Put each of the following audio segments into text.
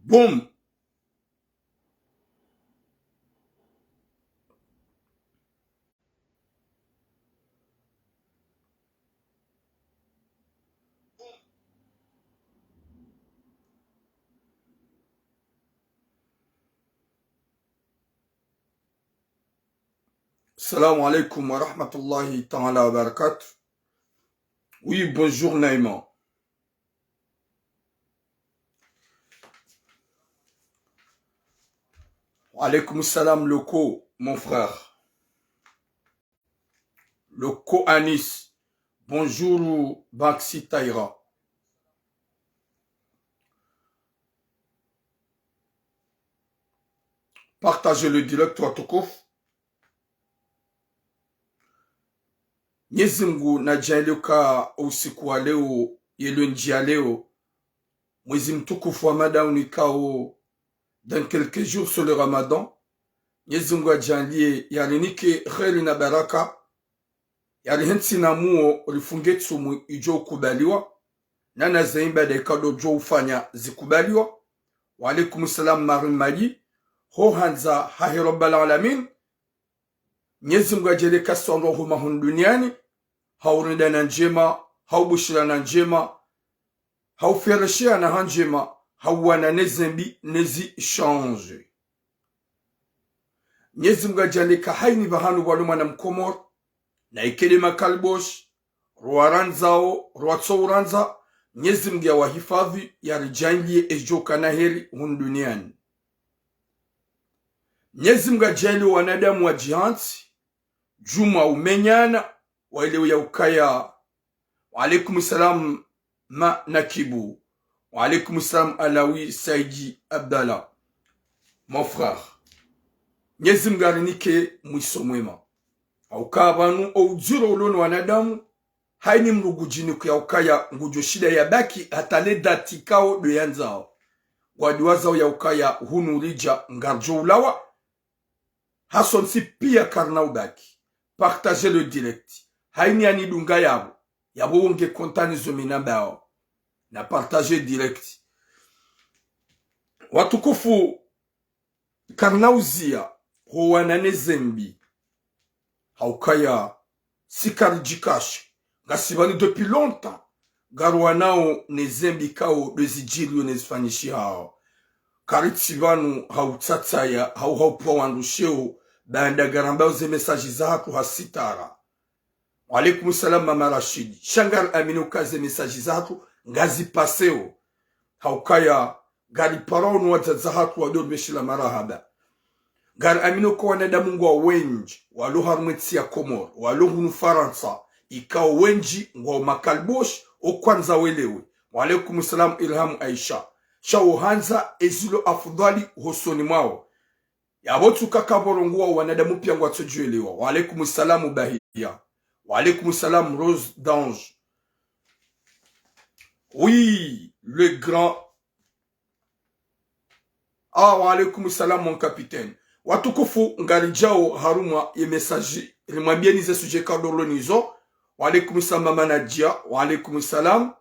Boum. Salam alaikum wa rahmatullahi ta'ala wa barakatuh. Oui, bonjour Naïma. Wa alaikum salam Loco, mon frère. Loco Anis. Bonjour Baxi Taïra. Partagez le direct Watokof. Nyezimgu na jailioka usiku wa leo yelunji ya leo. Mwezi mtukufu wa mada unikao dans quelques jours sur le Ramadan. Nyezimgu ajanlie yalinike kheri na baraka. Yalihensi na muo rifungetsu mu ijo kubaliwa. Nana zaimba de kado jo ufanya zikubaliwa. Wa alaikum salam marim maji. Ho hanza hahi rabbal alamin. Nyezi Mungu ajele kasongo huma duniani, haurinda na njema, haubushira na njema, haufereshia na njema, hauwana nezembi nezi change. Nyezi Mungu ajele kahaini bahanu waluma na mkomor, na ikelima kalbosh, ruwaranzao, ruwatsouranza, Nyezi Mungu ya wahifadhi ya rijangie ejoka na heri duniani. Nyezi Mungu ajele wanadamu wa jihansi, Juma umenyana wa ile ya ukaya. Wa alaikum salam ma nakibu. Wa alaikum salam alawi Saidi Abdallah. Mon frère. Nyezi mgarinike mwiso mwema. Aukabanu au juro ulono wanadamu. Haini mrugujini kwa ukaya ngujo shida ya baki hatale datikao doyanzao. Waduwazao ya ukaya hunu rija ngarjo ulawa. Hason si pia karna ubaki. Partagez le direct. Haini anidunga yabo. Yabo unge kontani zomina bao. Na partagez direct. Watukufu karnauzia huwanane zembi. Haukaya sikarijikashi. Gasibani depuis longtemps. Garuanao ne zembi kao dezijilio nezifanishi hao. Karitsibanu hautatsaya haupo wandusheo. Banda garambao ze mesaji zako hasitara. Wa alaikum salam mama Rashidi. Shangar aminu kaze mesaji zako ngazi paseo. Haukaya gari parao wataza hatu wadod meshila marahaba. Gari aminu kwa wanadamu wa wenji. Waluha rumwetsi ya Komor. Waluhu Faransa. Ikao wenji wa makalbosh. Okwanza welewe. Wa alaikum salam ilhamu Aisha. Shao hanza ezilo afudhali hosoni mwao. Yabotu kakaborongua wanadamu pia ngwatsojuelewa. Wa alaikum salam Bahia. Wa alaikum salam Rose d'Ange. Oui, le grand. Wa alaikum salam mon capitaine. Watukufu ngarijao haruma ye message. Rimwabienize suje kadorlo nizo. Wa alaikum salam mama Nadia. Wa alaikum salam.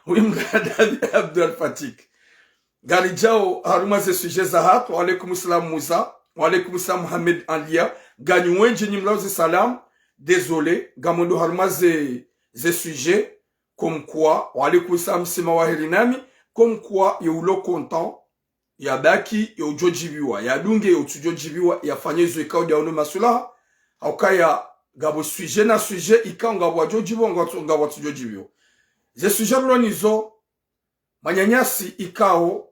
Oui, mgadadi Abdul Fatik. Garijao haruma ze suje zahat. Wa alaikum salam Moussa. Wa alaikum salam Mohamed Alia. Ganywenje nimlauze salam. Désolé. Gamondo haruma ze suje. Comme quoi. Wa alaikum salam Sima Wahirinami. Comme quoi. Yeulo content. Ya baki. Ya ujojibiwa. Ya dunge ya utujojibiwa. Ya fanyezo ikao dia ono masula. Haukaya gabo suje na suje. Ika nga wajojibiwa. Nga watujojibiwa. Ze suje lonizo. Manyanyasi ikao.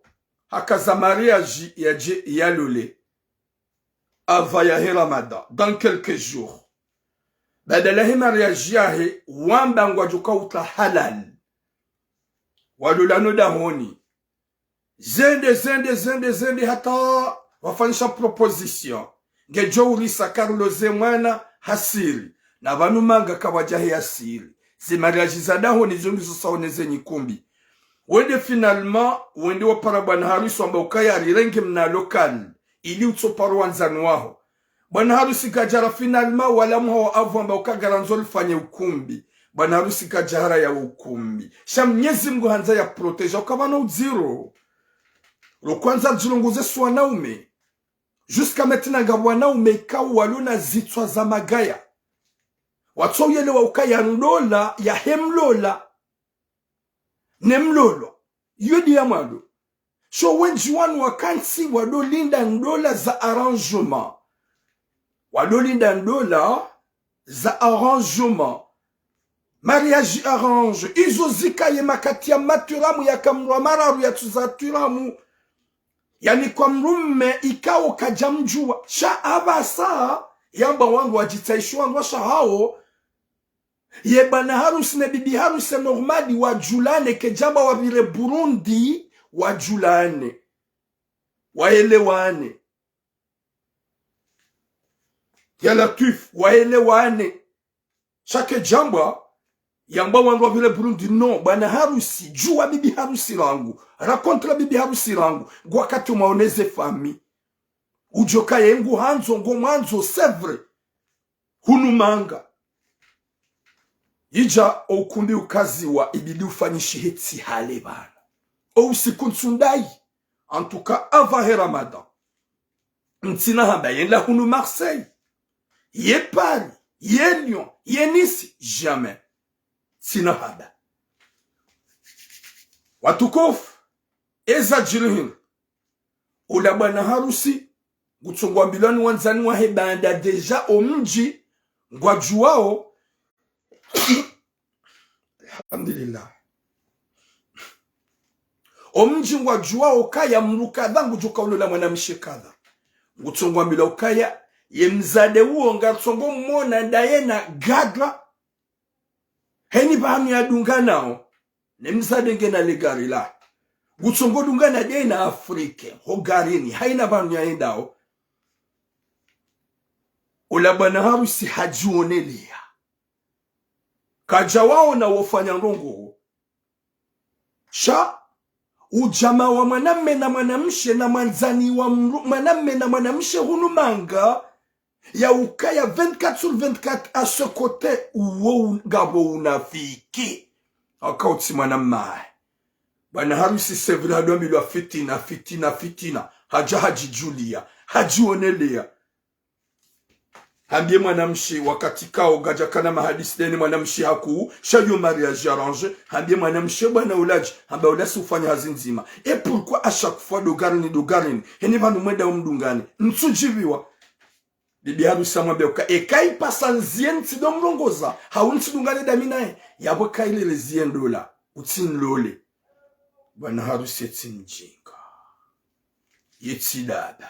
Hakaza mariage yaje yalole. Ava yahe Ramadan. Dans quelques jours. Badalahi mariage yahe. Wamba ngwajuka uta halal. Walulano dahoni. Zende hata. Wafanisha proposition. Ngejo ulisa Carlos mwana hasiri. Na vanu manga kawajahe hasiri. Zi mariage za dahoni zungizo saoneze nyikumbi. Wende finalement, wende wapara bwana harusi wamba ukaya alirenge mna lokal. Ili utoparo wanzanu waho. Bwana harusi gajara finalement wala muha wa avu wamba ukagaranzoli fanye ukumbi. bwana harusi kajahara ya ukumbi sha Mwenyezi Mungu hanza ya proteja ukabana uziro lo kwanza jilongoze su wanaume jusqu'à maintenant ga wanaume ikawa walona zitwa za magaya watu yele wa ukaya ndola ya hemlola nemlolo yodi ya mwado so wenji wanu wakansi wado linda ndola za arrangement wado linda ndola za arrangement mariage arrange izo zikaye makati ya maturamu ya kamrwa mararu ya tuzaturamu yani kwa mrume ikao kajamjua sha abasa yamba wangu wajitaishi wangu washa hao ye bana harusi na bibi harusi normali wajulane kejamba wabire Burundi wajulane waelewane ya Latif waelewane shake jamba yamba wangu wabire Burundi no bana harusi jua bibi harusi langu raconte la bibi harusi langu wakati umaoneze fami ujoka yengu hanzo ngomanzo sevre hunumanga ija ukumbi ukazi wa ibidi ufanyishi hetsi hale bana o usiku nsundai en tout cas avant Ramadan ntina hamba yenda hunu Marseille ye Paris ye Lyon ye Nice jamais sina hamba watukofu eza jirihin ula bwana harusi gutsongwa mbilani wanzani wa hebanda deja omji ngwajuao alhamdulillah omji ngwajuao okaya mruka dhangu joka ulola mwanamshe kadha gutsongwa mbila okaya ye mzade uo ngatsongo mmona dayena gadra heni bahamu ya dunganao ne mzade ngena legari la gutsongo dungana dena Afrike hogarini haina bahamu ya endao ula bwana harusi hajionelia kaja wao na wafanya ndongo sha ujama wa mwanamme na mwanamshe na manzani wa mwanamme na mwanamshe hunumanga ya ukaya 24 sur 24 à ce côté uwo ngabo unafiki akauti mwanamma bwana harusi sevra adomilwa fitina haji Julia hajionelea hambie mwanamshi wakati kao gaja kana mahadisi deni mwanamshi haku shayo mariage arrange hambie mwanamshi bwana ulaji hamba ulasi ufanya hazi nzima et pourquoi à chaque fois dogarini heni vandu mwenda umdungani nsujiviwa bibi harusi amwambia uka ekai pasa nzien tido mlongoza haunti dungani daminae yabo kaile lezien dola utin lole bwana harusi etin mjinga yeti dada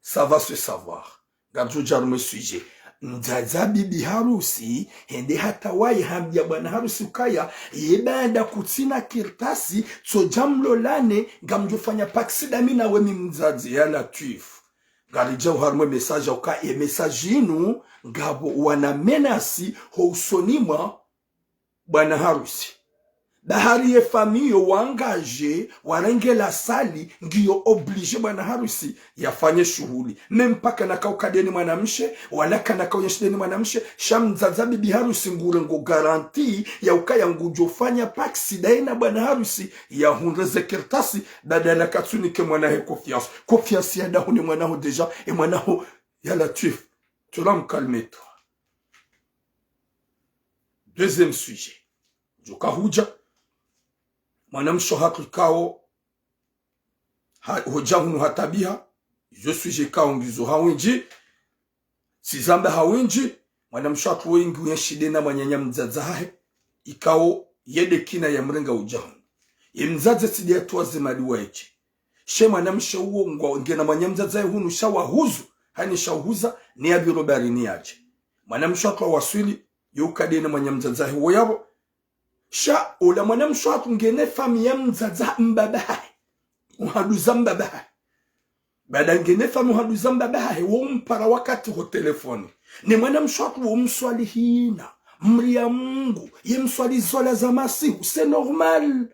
ça va se savoir Gabjo jarume sujet. Nzaza bibi harusi hende hata wai hambia bwana harusi ukaya yebanda kutina kirtasi so jamlo lane gamjofanya paksida mina wemi mzazi ya Latif garija uharumwe message uka e message inu ngabo wana menasi ho usonima bwana harusi bahari ye famille wangaje warengela sali ngiyo oblige bwana harusi yafanye shughuli mempaka nakaukadeni mwanamshe wala kana kaonyesheni mwanamshe shamzaza bibi harusi ngure ngo garanti ya ukaya ngujofanya paksi daina bwana harusi ya hundreze kertasi badala katsunike mwanahe confiance ya dahu ni mwanaho deja et mwanaho ya Latif tu l'as calme-toi. Deuxième sujet joka huja mwanamsho hakikao hoja hunu hatabiha je suis kao ngizo hawinji sizamba hawinji mwanamsho haku wengi uyashide na manyanya mzaza hae ikao yede kina ya mrenga ujahunu imzaze sidi atuwaze maliwa eche she mwanamsho uo ngwa ngena manyanya mzaza hunu shawa huzu hani shahuza ni ya birobari ni yache mwanamsho haku waswili yukade na manyanya mzaza huo yabo sha ula mwanamsho watu ngene fami ya mzaza mbabaha uhaduza mbabaha bada ngene fami uhaduza mbabaha umpara wakati ho telefoni ni mwanamsho watu umswali hina mri ya Mungu ye mswali zola za masihu c'est normal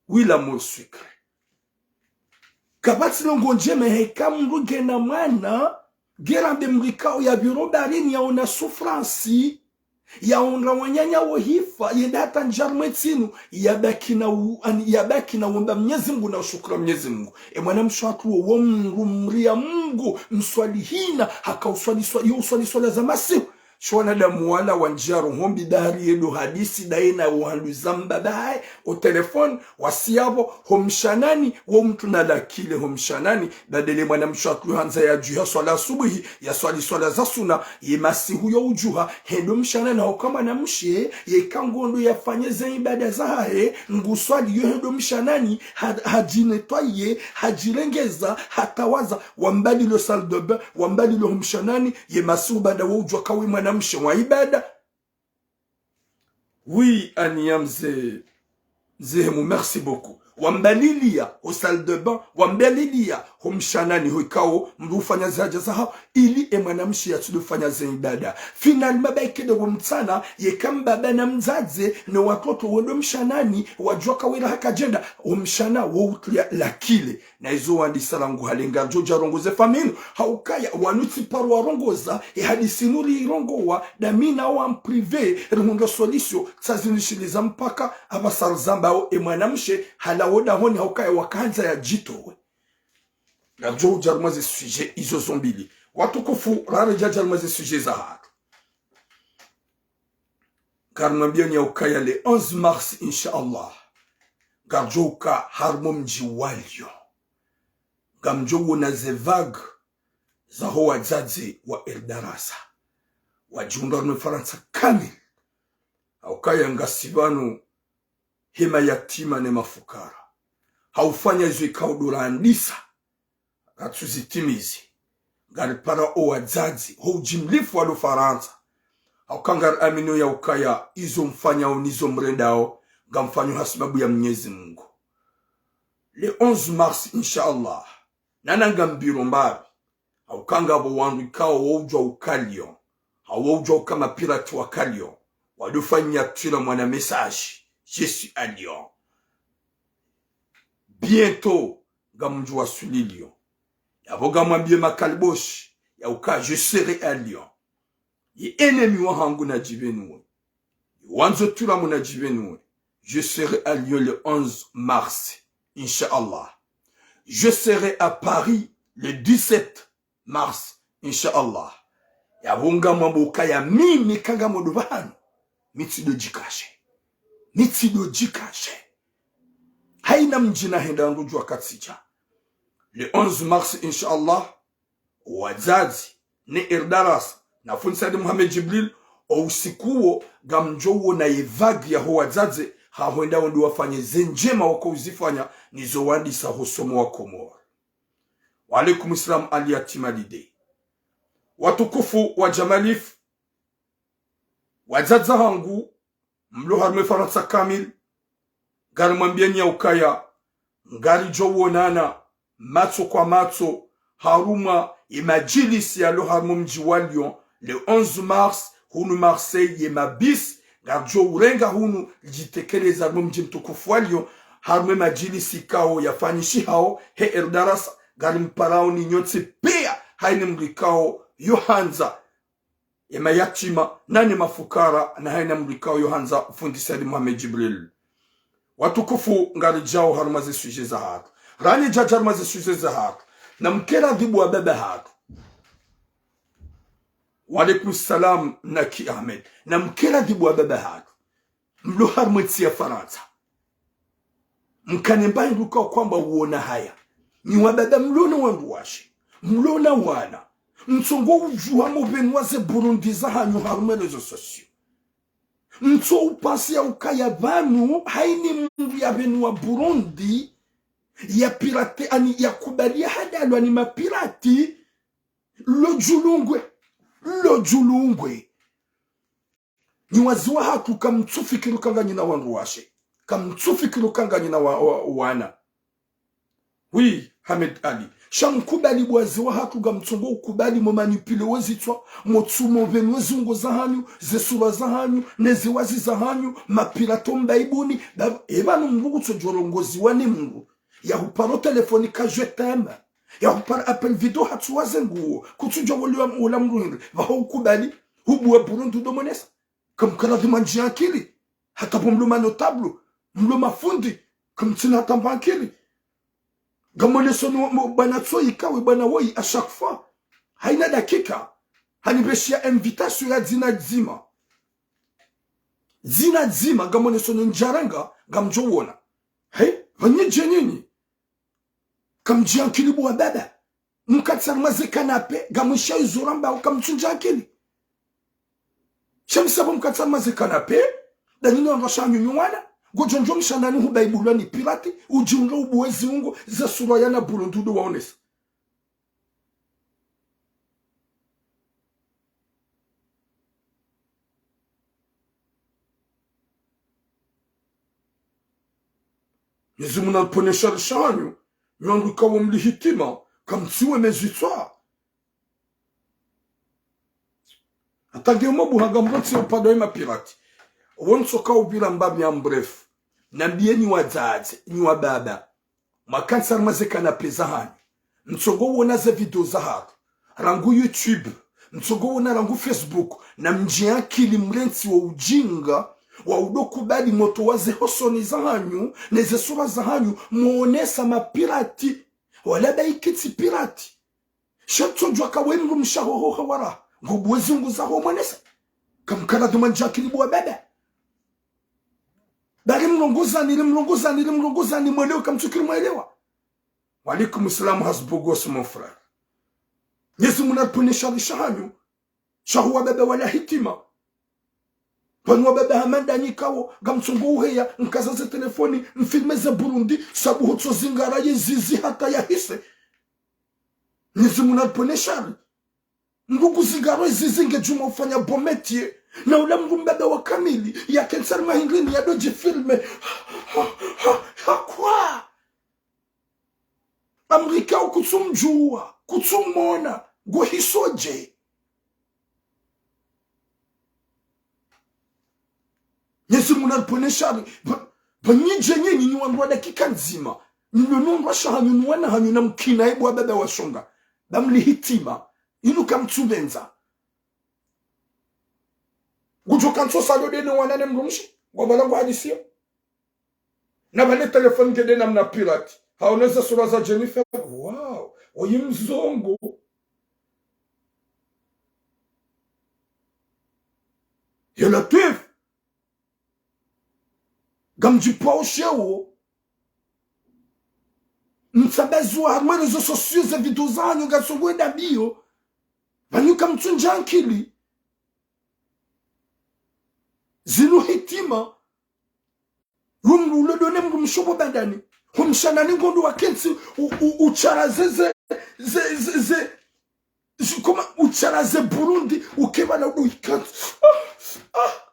oui l'amour sucré kabati longonje meheka mru gena mwana gerambe mrikao ya birobari ni ya ona souffrance ya unga wanyanya wahifa yenda hata njarumwetinu yabaki na wamba Mwenyezi Mungu na ushukura Mwenyezi Mungu. Mwana mshwatu wa Mungu mria Mungu mswalihina haka uswali swala za masihu shwana damu wala wanjaro hombi dari yedo hadisi daina uhandu zamba bae o telefon wasiabo homshanani wa mtu na lakile homshanani badele mwana mshwatu hanza ya juha swala subuhi ya swala za suna ye masihu ya ujuha hendo mshanani hokama na mshe ye kangondo ya fanyeze ibada za hae nguswali yo hendo mshanani hajinetwaye hajirengeza hatawaza wambali lo salle de bain wambali lo homshanani ye masihu bada wa ujuha kawe mwana mshe wa ibada. Oui, Aniam Zehemu, merci beaucoup. Wambalilia au salle de bain, wambalilia homshanani hoikao mrufanya zaja zaha ili mwanamshi ya tudufanya za ibada. Finalement baike de wumtsana ye kamba bana mzaze na watoto wendo mshanani wajua kawira hakajenda homshana wotlia lakile na izo wandisa langu halenga joja rongoze faminu haukaya wanuti parwa rongoza hadisinuri rongowa damina wa privé rundo solisio tsazinishiliza mpaka abasarzambao mwanamshe woda honi haukaya wakanza ya jitowe na jo jarmaze sujet izo zombili watukufu rare jarmaze sujet za hatu karmambia ni haukaya le 11 mars inshallah garjoka harmom jiwalyo gamjogo na zevag za hoa zadze wa Eldarasa wajunda na Faransa kamil haukaya ngasibanu hema yatima ne mafukara haufanya hizo ikaudura andisa katuzitimizi galipara o wazazi ho jimlifu walo Faransa haukangar amino ya ukaya izo mfanya unizo mrendao gamfanyo hasibabu ya Mwenyezi Mungu le 11 mars inshallah nananga mbiro mbabi haukanga abo wandu ikao wujwa ukalio hawujwa kama pirate wa kalio wadufanya tira mwana message je suis à Lyon. Bientôt, gamjwa suli Lyon. Yavoga mwambie makalbosh, ya uka je serai à Lyon. Ye ennemi wa hangu na jivenue. Wanzo tula muna jivenue. Je serai à Lyon le 11 mars, Inch'Allah. Je serai à Paris le 17 mars, Inch'Allah. Yavonga mwamboka ya mimi kanga modovano. Mitsido jikashe. Mitsido jikashe. Haina mjina henda ndujwa katsija. Le 11 mars, Inch'Allah, wazazi, ne Eldarasa, na funsadi Muhammad Jibril, o usikuo gamjowo na evagi ya ho wazazi, hahuenda wandi wafanye zenjema wako uzifanya, nizo wandi sa hosomo wa Komoro. Wa alaikum islam aliatimalide. Watukufu wa Jamalif, wazaza hangu, mlo harme Faransa kamil, gari mwambieni ya ukaya, ngari jowo nana, matso kwa matso, haruma imajilisi ya lo harmo mji wa Lyon, le 11 mars, hunu Marseille yema bis, gari jo urenga hunu, jitekele harmo mji mtukufu wa Lyon, harume majilisi kao ya fanishi hao, he Eldarasa, gari mparao ni nyotse pia, haini mrikao yohanza, yema yatima, nani mafukara, na haina mrikao yohanza, fundisadi Muhammad Jibril. Watukufu ngari jao harumaze suje za hatu. Rani jajarmaze suje za hatu. Na mkera dhibu wa bebe hatu. Walaikum salam Naki Ahmed. Na mkera dhibu wa bebe hatu. Mlo harumwetsi ya Faransa. Mkanemba hinduka kwamba uona haya. Ni wabebe mlona wanduwashi. Mlona wana. Mtsongo ujuha mubenwaze Burundi za hanyu harumelezo sosio. Mto upasi ya ukaya vanu haini mungu ya benu wa Burundi ya pirate ani ya kubalia hadalo ani mapirati lo julungwe ni waziwa hatu kamtsufikiru kanga nina wanruwashe kamtsufikiru kanga nina wana oui Hamed Ali shamkubali bwaziwa hatu gamtsongo ukubali mo manipule wezitwa motsumo venwezi ungo za hanyu zesura za hanyu neziwazi za hanyu mapirato mbaibuni ebanu mbugu tsojorongozi wani mungu ya huparo telefoni ka je t'aime ya huparo appel video hatuwaze nguo kutujo wali ula mruhindri vaho ukubali hubu wa Burundi domonesa comme kana de manji akili hata pomloma notable mloma fundi comme tina tamba akili gamone sono bana tsoi kawe bana woi à chaque fois haina dakika hanibeshia invitation ya zina dzima gamone sono njaranga gamjowona hey vanyeje nini kamji akili bwa baba mkatsar maze kanape gamusha izuramba kamtsunja akili shamsabo mkatsar maze kanape danino ngashanywa nywana gojonjo mshandani hu baibulwa ni pirate ujunga ubuwezi ungo za sura yana bulundudu waonesa Yezumuna ponesha rishanyu Yondu kawo mlihitima kamtsiwe mezitwa Atage mobu hagambotsi upado ima pirati Wonso kawo bila mbabi ya mbrefu Nambie ni wazazi, ni wababa Makansar mazeka na pezahani Mtsogo wona za video zahari Rangu YouTube Mtsogo wona rangu Facebook na mjia kili mrensi wa ujinga wa udoku badi moto waze hosoni zahanyu neze sura zahanyu muonesa mapirati wala baikiti pirati shato jwa kawengu mshahoho hawara ngubuwezi ngu zaho mwanesa kamkana dumanja kilibu wa bebe dari mlongoza ni mwelewa kamtukiri mwelewa walikum salamu hasbogos mon frère yesu munaponesha rishahanyu shahuwa bebe wala hitima Panwa baba hamanda nikawo gamtsongo uheya nkazaze telefoni mfilme za Burundi sabu hutso zingara ye zizi hata ya hise nizimuna poneshari ndugu zingara zizi ngejuma ufanya bometie na ula mrumbaba wa kamili ya kensar mahingrini ya doji filme kwa Amerika ukutsumjua kutsumona gohisoje Yesu munalponeshari banyije nyinyi ni wandu dakika nzima nilonondwa shahanyu wana hanyu na mkina ebu baba washonga bamli hitima inu kamtsubenza gujo kanso salo dene wana ne mrumshi ngobala ngo hadisia na bale telefone gede na mna pirate haoneza sura za Jennifer wow oyimzongo yela tef Gamji pa oshewo Mtsabezu harma rezo sosyo za video zanyu Gasogwe da biyo Vanyuka mtunja ankili Zinu hitima Rumru ulodone mrumshobo bandani Humshanani ngondo wa kensi Ucharaze Koma ucharaze Burundi Ukeba na udo ikantu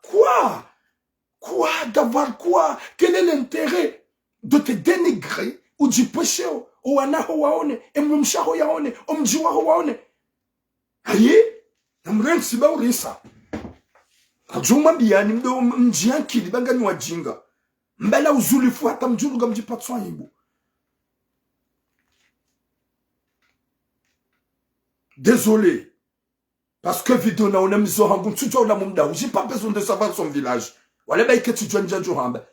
Quoi Quoi d'avoir quoi? Quel est l'intérêt de te dénigrer ou du péché ou anaho waone emumshaho yaone omjiwaho waone aye namrensi ba urisa ajuma biani mdo mjiankili bangani wajinga mbala uzulifu hata mjuluga mjipatswa yibu désolé parce que vidéo na on a mis en compte tu na mumda j'ai pas besoin de savoir son village wale ba iketi jwanja johamba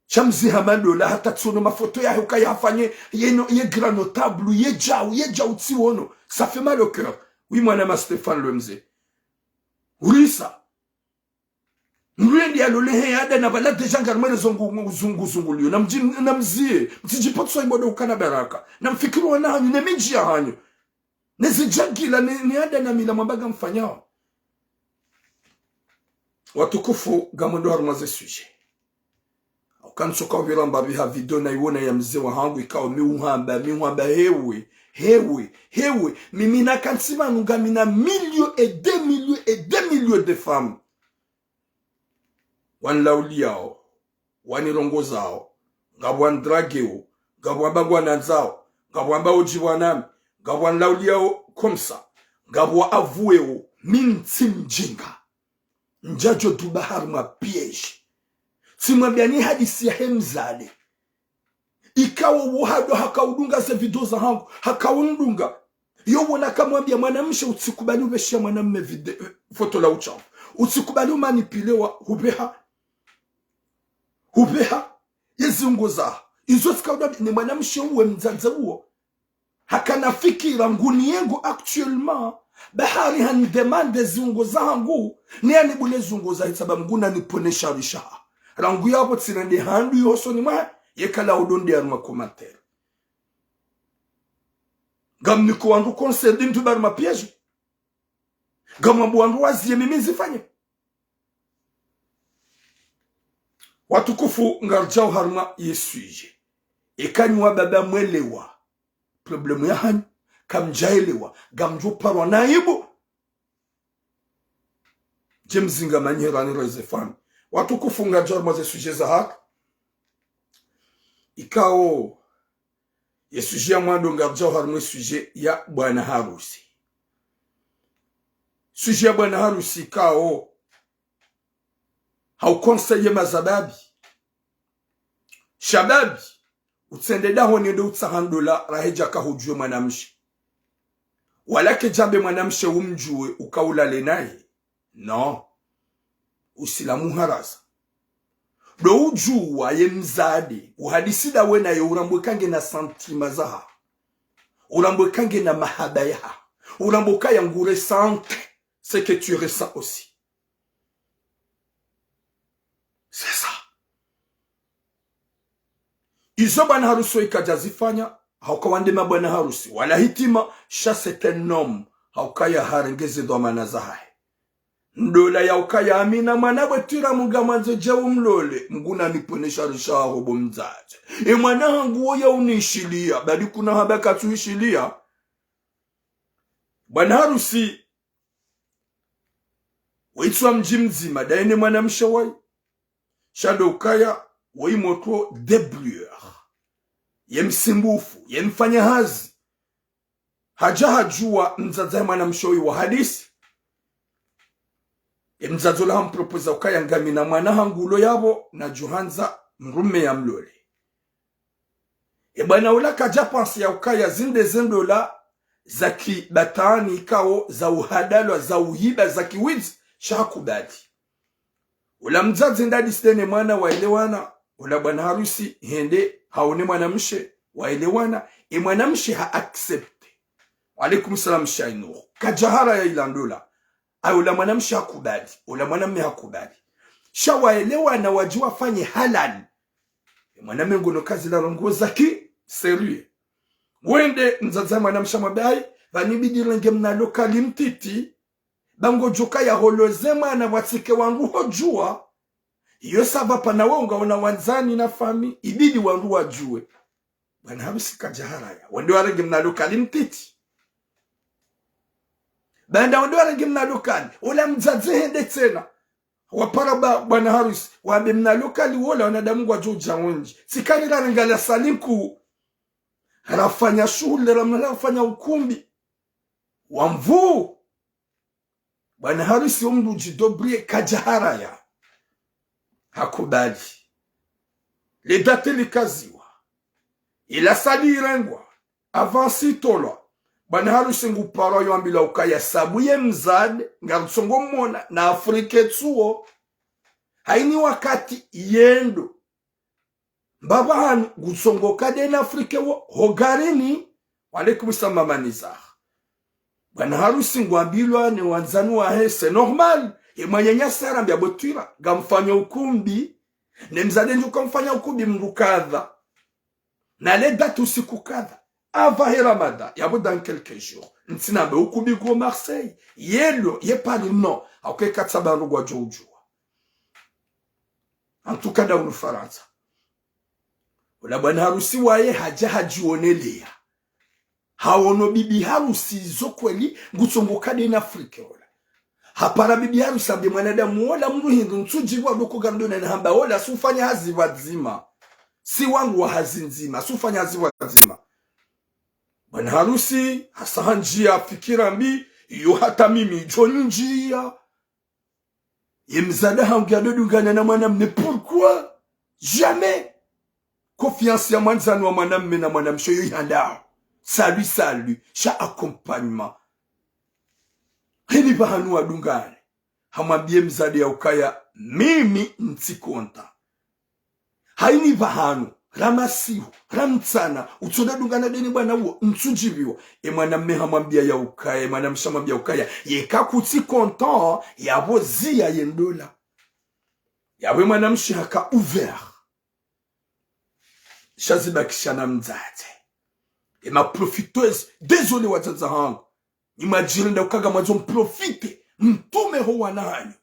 chamzi hamando la hata tsono mafoto ya hukaya afanye ye grand notable ye jao tsiwono ça fait mal au cœur oui mon ami Stéphane Lemze urisa Mwendi ya lole heyada na bala deja ngarmele zungu liyo na mzie mtijipotso ibodo ukana baraka na mfikiru wana hanyu ne miji ya hanyu nezijagila ni hada na mila mbaga mfanyao watukufu gamondo harumaze suje kansoka viramba biha video na iwona ya mzee wa hangu ikawa miuhamba hewe mimi na kansima nungamina millions et des millions de femmes wan lauliao wanirongozao ngabwan drageo ngabwan bagwananzao ngabwan baojiwanami ngabwan lauliao komsa ngabwa avueo mintimjinga njajo dubahar ma piège simwambiani hadisi ya hemzale ikawa wuhado hakaudunga ze video za hangu hakaundunga yobona kamwambia mwanamshe utsikubali ubeshia mwanamume video foto la uchafu Usikubali umanipilewa hubeha. Yezunguza. Izo sikauda ni mwanamshe uwe mzaza uo. Hakana fikira nguni yengu actuellement. Bahari hani demande zunguza hangu. Ni yani bune zunguza hitaba mguna niponesha risha. Rangu yabo tsinende handu yoso ni mwa. Yekala udondi ya ruma komatere. Gam niko wandu konserdi mtubaru mapiyeju. Gam wabu wandu waziye mimizi fanye. Watukufu ngarjao harma yesuije. Ekanywa baba mwelewa. Problemu ya hanyu. Kamjaelewa. Gamjo parwa naibu. Jemzinga manyerani rozefani. Watukufu ngarjao harma yesuije za haka. Ikao yesuije ya mwando ngarjao harma yesuije ya bwana harusi. Suje ya bwana harusi ikao haukonseye mazababi. Shababi. Utsende daho niende utsahandola raheja kahujue mwanamshe. Walake jambe mwanamshe umjue ukaulale naye. No. Usilamu haraza. Do ujua ye mzade. Uhadisida wena ye urambwekange na santima zaha. Urambwekange na mahaba yaha. Urambweka ya ngure sante. C'est que tu ressens aussi. C'est ça. Izo bwana harusi ikajazifanya haukawandema bwana harusi wala hitima sha c'est un homme haukaya harengeze do manazahae ndola ya ukaya amina mwanabwe tira mugamanzo jawu mlole mguna niponesha risha robo mzaje mwana hangu ya unishilia bali kuna habaka tuishilia bwana harusi waitwa mji mzima daine mwanamshe wai shado ukaya waimoto deblure yemsimbufu yemfanya hazi haja hajua mzaza mwanamshe wa hadisi mzazola hampropoza ukaya ngami na mwana hangulo yabo na Johanza mrume ya mlole bwana ula kaja pansi ya ukaya zinde zendola zaki batani ikao za uhadalwa za uhiba za kiwizi shakubali ula mzazi ndadi stene mwana waelewana ula bwana harusi hende haone mwanamshe waelewana mwanamshe accepte. Alaikum salam shainu kajahara ya ilandola ula mwanamshe hakubali ula mwanamme hakubali shawaelewana wajua fanye halali mwanamme ngono kazi la rongo zaki serieux wende mzaza mwanamshe mabai vanibidi renge mna lokali mtiti bango joka ya holoze mwana watike wangu hojua iyo saba pana wonga una wanzani na fami ibidi wangu wajue bwana harusi kajahara ya wende warenge mna lokali mtiti banda wende warenge mna lokali ula mzaze hende tena wapara bwana harusi wabe mna lokali wola wanadamu wajoja wenji sikani la rengala salinku rafanya shule rafanya ukumbi wamvu bwana harusi umruji dobrie kajahara ya hakubali le date likaziwa ila sali irengwa avansi tolwa bwana harusi nguparo yoambila ukaya sabu ye mzade ngarutsongo mona na Afrika tsuo haini wakati yendo mbaba hanu gutsongo kade na Afrika wo hogarini walaikum salam maniza bwana harusi ngwambilwa ni wanzanu wa c'est normal mwanyanya sara mbya botira gamfanya ukumbi ne mzade njuka mfanya ukumbi mrukadha na le date usiku kadha ava Ramada yabo dans quelques jours ntina be ukumbi go Marseille yelo ye pali non auke katsaba rugwa jojua en tout cas dans Faransa wala bwana harusi waye haja hajionelea hawono bibi harusi zokweli ngutsongoka de na Afrika wala hapara bibi harusi abye mwanadamu wala mruhindu ntujibwa doko gandona na hamba wala sufanya hazi wazima si wangu wa hazi nzima sufanya hazi wazima bwana harusi hasahanjia fikira mbi iyo hata mimi jonjia yemzada hangiadodungana na mwanamme pourquoi jamais confiance ya mwanzani wa mwanamme na mwanamsho yoyanda salut cha accompagnement hili bahanu adungane hamwambie mzadi ya ukaya mimi ntikonta haini vahanu ramasihu ramtsana utsodadungana deni bwana uo ntsujibiwa mwana mme hamwambia ya ukaya mwana mshamwambia ukaya yekakutsi content yabo zia yendola yawe mwana mshaka ouvert shazibakishana mzate ma profiteuse désolé wazaza hangu imagine nda ukaga mwazo mprofite mtume ho wananyu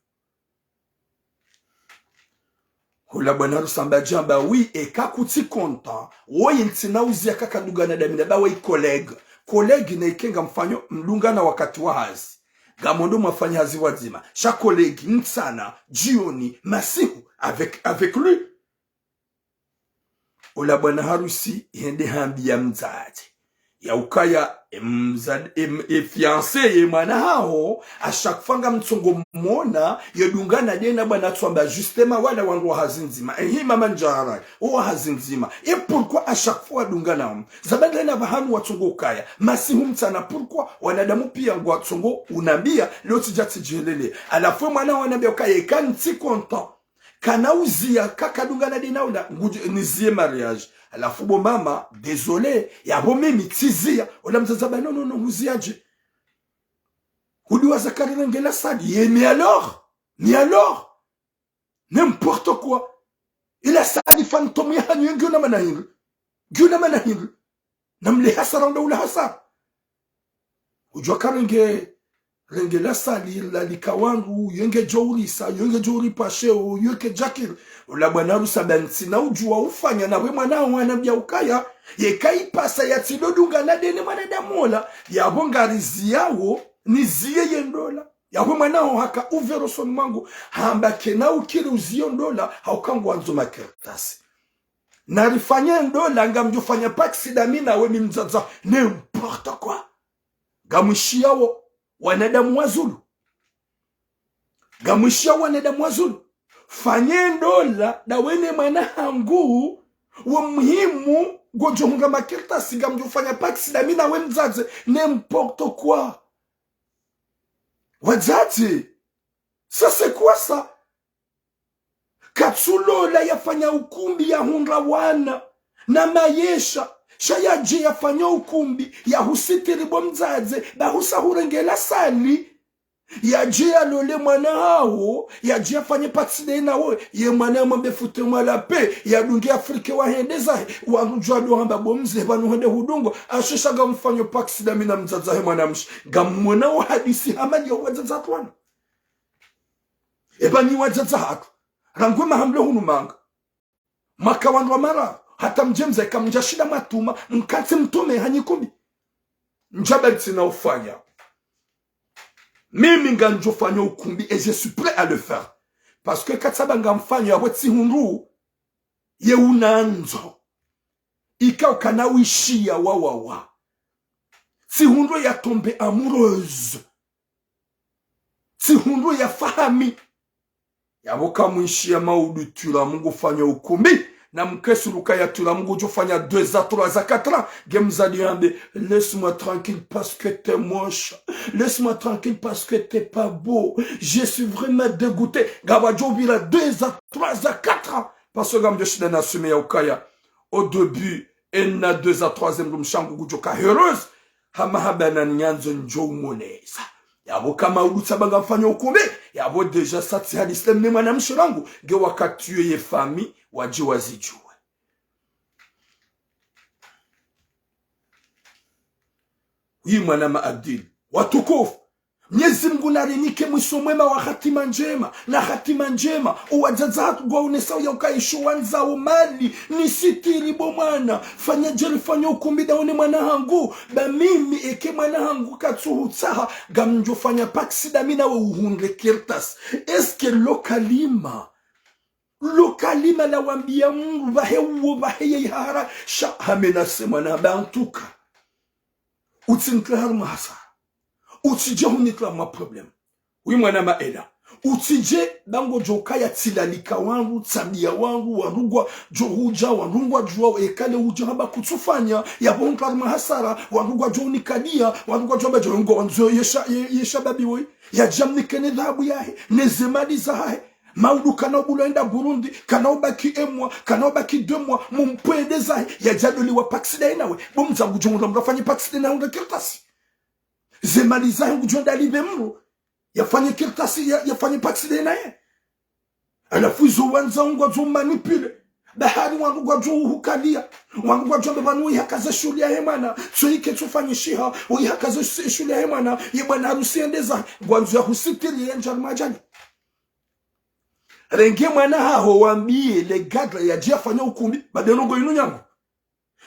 hula bwana rusamba jamba oui ekakuti content woyi ntina uzia kakadugana damina ba woyi collègue na ikenga mfanyo mlungana wakati wa hazi gamondo mwafanya hazi wazima cha collègue ntsana jioni masihu avec lui hula bwana harusi yende hambi ya mzazi ya ukaya fiancé ye mwana hao a chaque fois nga mtsongo mona yedungana dena bwana tswamba justement wala wangu wa hazinzima hi mama njara o hazinzima et pourquoi à chaque fois dungana zabadala na bahanu watsongo ukaya masihu mtsana pourquoi wanadamu pia ngwa tsongo unambia leo tijati jelele à la fois mwana wanambia ukaya kanti content kana uzia kakadungana dena una nizie mariage alafu bo mama désolé ya bomi mitizia ola mzazaba non uziaje hudiwa zakari ngela sadi ye mais alors n'importe quoi il a sadi fantôme ya hanyu nguna manahiri namle hasara ndo ula hasara ujwa karenge rengela sali la likawangu yenge jori pasheo yeke jakir ula bwana rusabansi na ujua ufanya na we mwana wanambia ukaya yekai pasa ya tidodunga na dene mwana damola ya bongarizi yawo nizie yendola ya we mwana haka uvero son mangu hamba kena ukiri uzio ndola haukangu wanzo makertasi na rifanya ndola ngamjufanya paksi damina we mimzaza n'importe quoi gamushiawo wanadamu wazulu fanye ndola da wene mana hangu wa muhimu gojonga makirta siga mjufanya paksi da mina we mzaze n'importe quoi wazazi ça c'est quoi ça katsulola yafanya ukumbi ya hunra wana na mayesha shaya je yafanya ukumbi ya husitiri bomzaze ba husahurengela sali ya je alole mwana hao ya je afanye patside na wo ye mwana mwambe fute mwala pe ya dungi Afrika wa hendeza wa njwa do hamba bomze banu hende hudungo ashesha ga mfanyo patside mina mzaza he mwana mshi gamwana wa hadisi hamani ya wazaza twana ebani wazaza hatu rangwe mahamle hunu manga makawanwa mara hata mjemza ikamjashida matuma mkati mtume hanyikumi njabati na ufanya mimi nganjofanya ukumbi et je suis prêt à le faire parce que katsaba ngamfanya ya wetsi hunru ye unanzo ikao kana wishia wawawa si hunru ya tombe amoureuse si hunru ya fahami ya boka mwishia maudu tula mungu fanya ukumbi na mkesuruka ya tula mungu jofanya 2 ans 3 ans 4 ans gemzadi yambe laisse-moi tranquille parce que t'es moche, laisse-moi tranquille parce que t'es pas beau, je suis vraiment dégoûté gaba jobila 2 ans 3 ans 4 ans parce que gam joshida na sume ya ukaya au début enna 2 ans 3e rumshangu gujoka heureuse hama habana nyanzo njo monesa yabo kama urutsabanga mfanya ukumbi yabo deja sati hadisem ni mwana mshirangu ge wakati ye fami waji wazijue hii mwana maadili watukufu Mwenyezi Mungu narinike mwisho mwema wa hatima njema na hatima njema uwajazatu kwa unesao ya ukaishu wanzao mali nisitiri bomana fanya jeli fanya ukumbi daone mwana hangu ba mimi eke mwana hangu katsuhutsaha gamjo fanya paksi damina wa uhunre kirtas eske lokalima la wambia Mungu baheye ihara sha hamena semana bantuka utinkla mahasa utsija hunikla ma problem oui mwana maeda utije bango jokaya tilalika wangu tabia wangu warugwa johuja warugwa jua ekale uja haba kutufanya ya bonka mahasara warugwa joni kadia warugwa joba jongo wanzo yesha babi we ya jamni kene dhahabu yahe nezemali zahe maudu kana bulenda Burundi kana ubaki emwa kana ubaki 2 mois mumpwede zahe ya jadoli wa paksida nawe bomza gujonga mrafanye paksida na unda kirtasi zemali zahe gujonda libemro yafanye kirtasi yafanye paksida naye alafu zo wanza ngo zo manipule bahari wangu kwa jo hukalia wangu kwa jo banu yakaza shuli ya hemana so yike tufanye shiha yakaza shuli ya hemana yebana harusi endeza gwanzo ya husitiri enja majani renge mwana haho wambie le gadra ya dia fanya ukumbi badenongo inu nyangu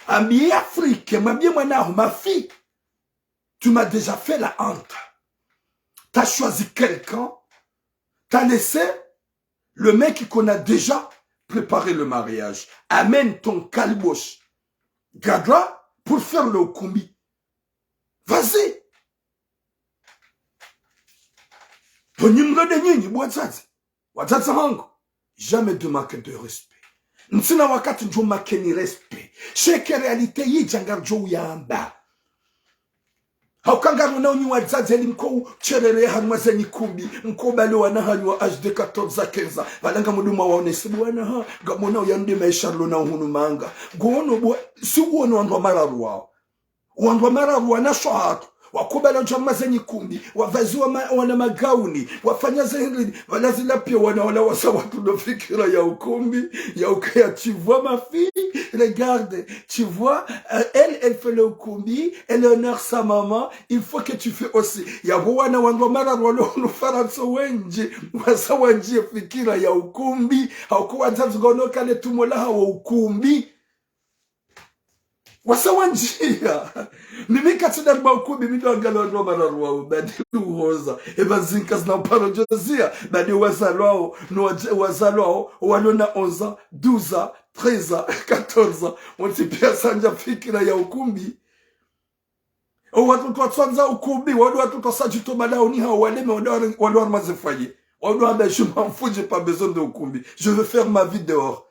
ambie Afrique mambie mwana haho ma fille tu m'as déjà fait la honte. T'as choisi quelqu'un, t'as laissé le mec qu'on a déjà préparé le mariage. Amène ton calboche gadra pour faire le ukumbi. Vas-y. Jamais de marque de respect. Ntina wakati njo make ni respect. Cheke réalité yi jangar jo yamba. Haukanga muna unyi wadzazeli mko cherere hanmazenyi kumbi. Mko bale wana hanywa HD 14-15. Valanga muduma waone sibu wana ha. Gamona uyande maisharlo na uhunu manga. Gono si uono wandwa mararu wao. Wandwa mararu wana shohatu. Wakubala jamazenyi kumbi. Wafaziwa wana magauni. Wafanya zahiri. Wanazila pia wanaola wasa watu no fikira ya ukumbi. Ya ukaya, tu vois ma fille? Regarde, tu vois, elle fait le ukumbi. Elle honore sa maman. Il faut que tu fais aussi. Ya wana wandwa mara walo nufaranso wenji. Wasa wanji fikira ya ukumbi. Haukuwa zazugono kale tumolaha wa ukumbi. Wasa wanjia. Mimi katina kwa ukumbi mido angalo ndo mararuwa. Badi uhoza. Eba zinkas na uparojozia. Badi wazalwao. Wazalwao. Walona 11, 12, 13, 14. Wanti pia sanja fikira ya ukumbi. Watu tuwasanza ukumbi. Watu tuwasajito malao ni hao waleme. Wadu mazefaye. Wadu wada je m'en fous. J'ai pas besoin de ukumbi. Je veux faire ma vie dehors.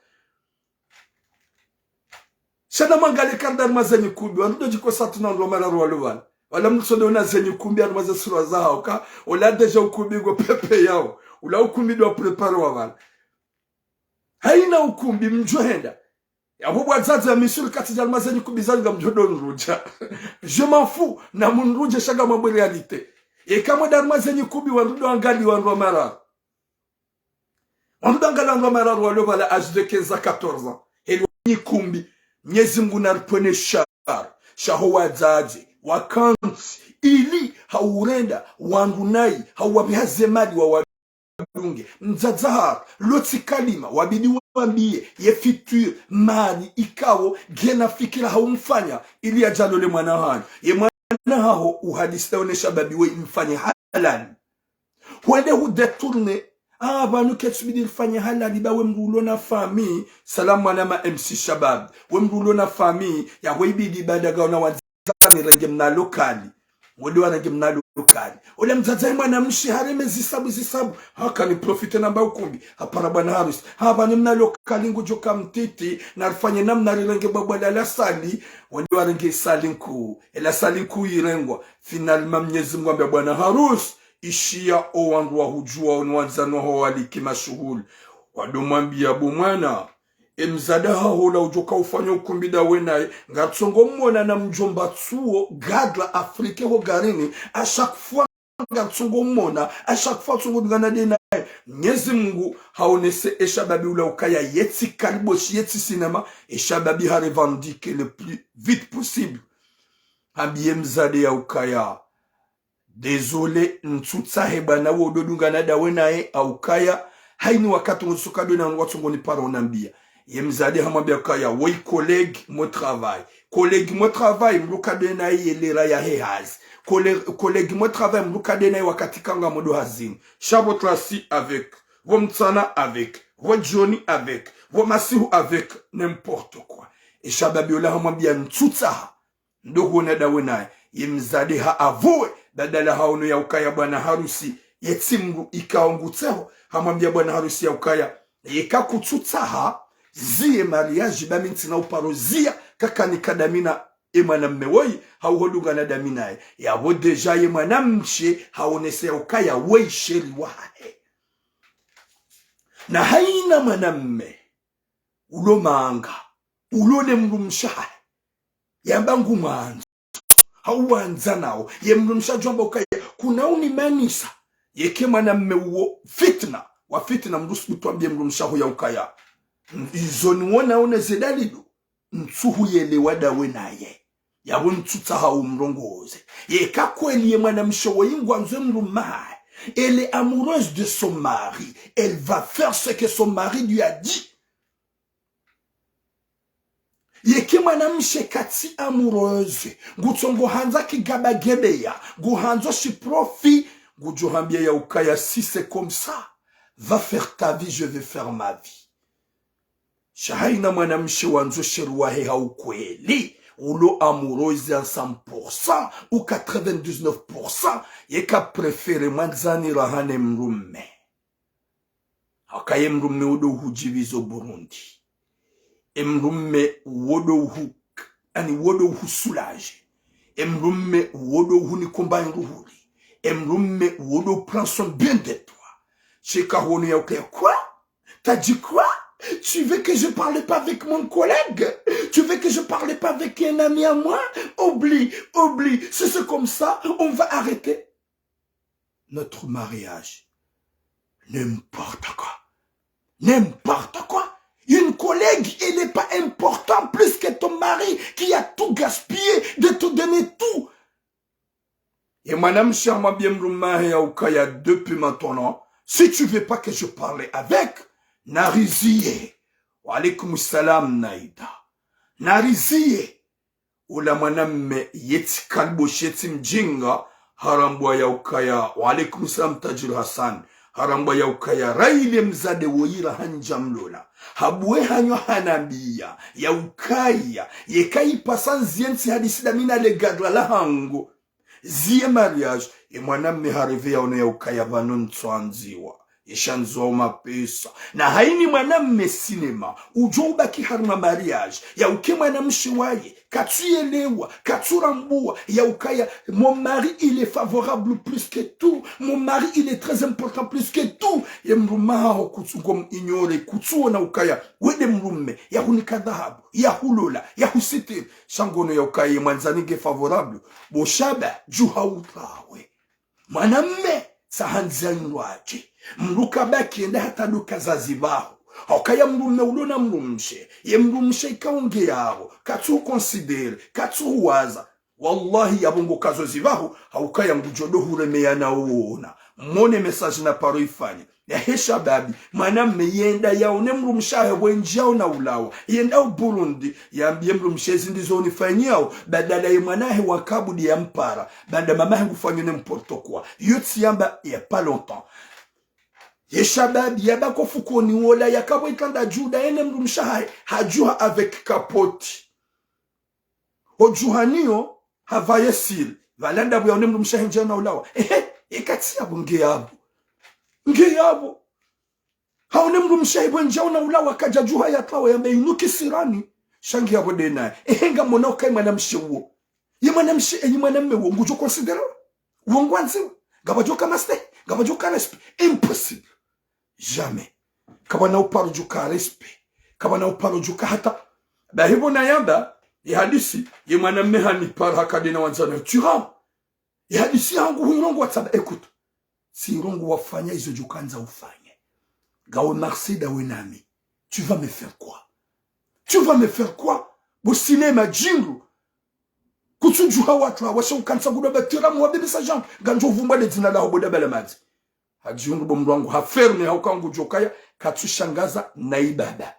Shana mangale kanda mazenyi kumbi wanudo jiko satu na ngomara ruwaluwana wala mtusonde una zenyi kumbi ya maze surwa za hauka wala deja ukumbi go pepe yao ula ukumbi do prepare wawana haina ukumbi mjohenda ya bubu wazazi ya misuri kati ya mazenyi kumbi zanga mjodo nruja je m'en fous na munruja shaga mambo realite ye kama dar mazenyi kumbi wanudo angali wanruwa mara wanudo angali wanruwa mara ruwaluwana âge de 15 à 14 ans heli wani kumbi Mwenyezi Mungu naripone shaho wazazi wakansi ili haurenda wangunai hawabihaze mali wa wadunge mzazahar loti kalima wabidi wambie ye fitur mali ikawo gena fikira haumfanya ili ajalole mwana hani ye mwana hao uhadisi onesha babiwe imfanye halali wende hudetourne banu ketsubidi ilfanya halali ba wemrulo na fami salamu alama MC Shabab wemrulo na fami ya webidi badaga na wazani renge mna lokali wodi wanenge mna lokali ole mzaza mwana mshihare zisabu haka ni profite namba ukumbi hapana bwana Harris hapa ni mna lokali ngujoka mtiti na rifanye namna renge babwala la sali wodi wanenge salinku ela salinku irengwa finalement Mwenyezi Mungu ambia bwana Harus ishia o wangu wa hujua onwanzano ho waliki mashuhuli wadomwambia bumwana emzada hola ujoka ufanya ukumbi da wenaye ngatsongo mwona na mjomba tsuo gadla Afrique ho garini a chaque fois ngatsongo mwona a chaque fois tsongo ngana dena Mwenyezi Mungu haonese eshababi ula ukaya yeti kariboshi yeti cinema eshababi ha revendique le plus vite possible ambie mzade ya ukaya désolé ntutsahe bana wododunga na dawe nae aukaya haini wakati ngusukado na watu ngoni para onambia yemzade hamwambia kaya woi collègue mon travail mlukade na yelera ya hehaz collègue mon travail mlukade na wakati kanga modo hazini shabo trasi avec vomtsana avec vojoni avec vomasihu avec n'importe quoi et shababiola hamwambia ntutsaha ndogo na dawe nae yemzade ha avoué dadala haono ya ukaya bwana harusi yetimru ikaongutseho hamwambia bwana harusi ya ukaya yeka kututaha ziye mariage baminti na uparozia kakani kadamina emwana mmewoi hauhodunga na daminae yabo deja ye mwanamshe haonese ya ukaya wei sheri wahe na haina mwanamme ulo manga ulone mrumshahe yambangu mwanzo hauanza nao ye mrumsha jwamba ukaya kuna unimanisa yeke mwanamme uo fitna wa fitna mrusu tuambie mrumshaho ya ukaya izo niwona one zedalido ntuhu yelewa dawe naye yabo ntutaha umrongoze yeka kweli ye mwanamshe woyingwa nzwe mrumaye. Elle est amoureuse de son mari. Elle va faire ce que son mari lui a dit. Yeke mwanamshe kati amoureuse. Ngutongo hanza kigaba gebeya. Guhanzo shi profi. Gujohambia ya ukaya si c'est comme ça. Va faire ta vie, je vais faire ma vie. Shahaina mwanamshe wanzo sheruwahe haukweli. Ulo amoureuse à 100% ou 99%, yeka préféré manzani rahane mrumme. Hakaye mrumme wodo hujivizo Burundi. Mrumme wodo ani wodo soulage. Mrumme wodo ni combine ruhuri. Mrumme wodo prend soin bien de toi. Cheka honi ya ukaya quoi? T'as dit quoi? Tu veux que je parle pas avec mon collègue? Tu veux que je parle pas avec un ami à moi? Oublie. Si c'est comme ça, on va arrêter notre mariage. N'importe quoi. Une collègue, il n'est pas important plus que ton mari qui a tout gaspillé, de te donner tout. Et madame Sharma Biemrouma et Aoukaya depuis maintenant, si tu veux pas que je parle avec, nariziye wa alaikum salam naida nariziye ula mwanamme yeti kalbo sheti mjinga harambwa ya ukaya wa alaikum salam Tajir Hassan harambwa ya ukaya raile mzade woyira hanja mlola habwe hanyo hanambia ya ukaya yekai pasanziensi hadisida mina le gadla la hango ziye mariage e mwanamme hareve ya ono ya ukaya vanon tsoanziwa ishanzo mapesa na haini mwanamme sinema ujoba kiharma mariage ya uke mwanamshi waye katuyelewa katurambua ya ukaya mon mari il est favorable plus que tout, mon mari il est très important plus que tout ya mrumaha kutugom ignore kutuona ukaya wede mrumme ya hunika dhahabu ya hulola ya husitiri shangono ya ukaya mwanzanige favorable boshaba juha utawe mwanamme sahanza inwaje mruka baki enda hata duka zazibaho okaya mrume ulona mrumshe ye mrumshe ikaonge yabo katu considere katu waza wallahi yabongo kazo zibaho haukaya ngujodo huremeyana uona mone message na paro ifanya ya hesha babi mwanamme yenda yaone mrumshahe wenjao na ulawa yenda Burundi yambie mrumshe zindizo nifanyao badala ya mwanahe wakabudi ya mpara banda mamahe kufanyone mportokwa yoti yamba ya pas longtemps Yeshababi yabako fukoni wola yakabo ikanda juda ene mrumshahe hajua avec kapoti ojuhanio havaye sil valanda bwa ene mrumshahe njana ulawa ikati yabo ngeyabo haone mrumshahe bwa njana ulawa kaja juha yatawa yambe inuki sirani shangi yabo dena nga mona kai mwanamshe wo ye mwanamshe enyi mwanamme wo ngujo considero wo ngwanzi gabajo kamaste gabajo karespe impossible. Jamais. Kabana uparo juka respe. Kabana uparo juka hata. Ba hivo na yamba. Hadisi. Ye mwanamme hani para hakadina wanzana. Turam. Hadisi hangu huirongu watsaba. Écoute. Si irongu wafanya izo jukanza ufanye. Gawe marsi da wenami. Tu vas me faire quoi? Tu vas me faire quoi? Bo cinéma jingu. Kutsu juha watu washa ukansa gudoba tiramu wabibi sa jambu. Ganjo vumba de zina la hoboda bela mazi. Hajiungu bomru wangu haferme haukangu jokaya katushangaza na ibada.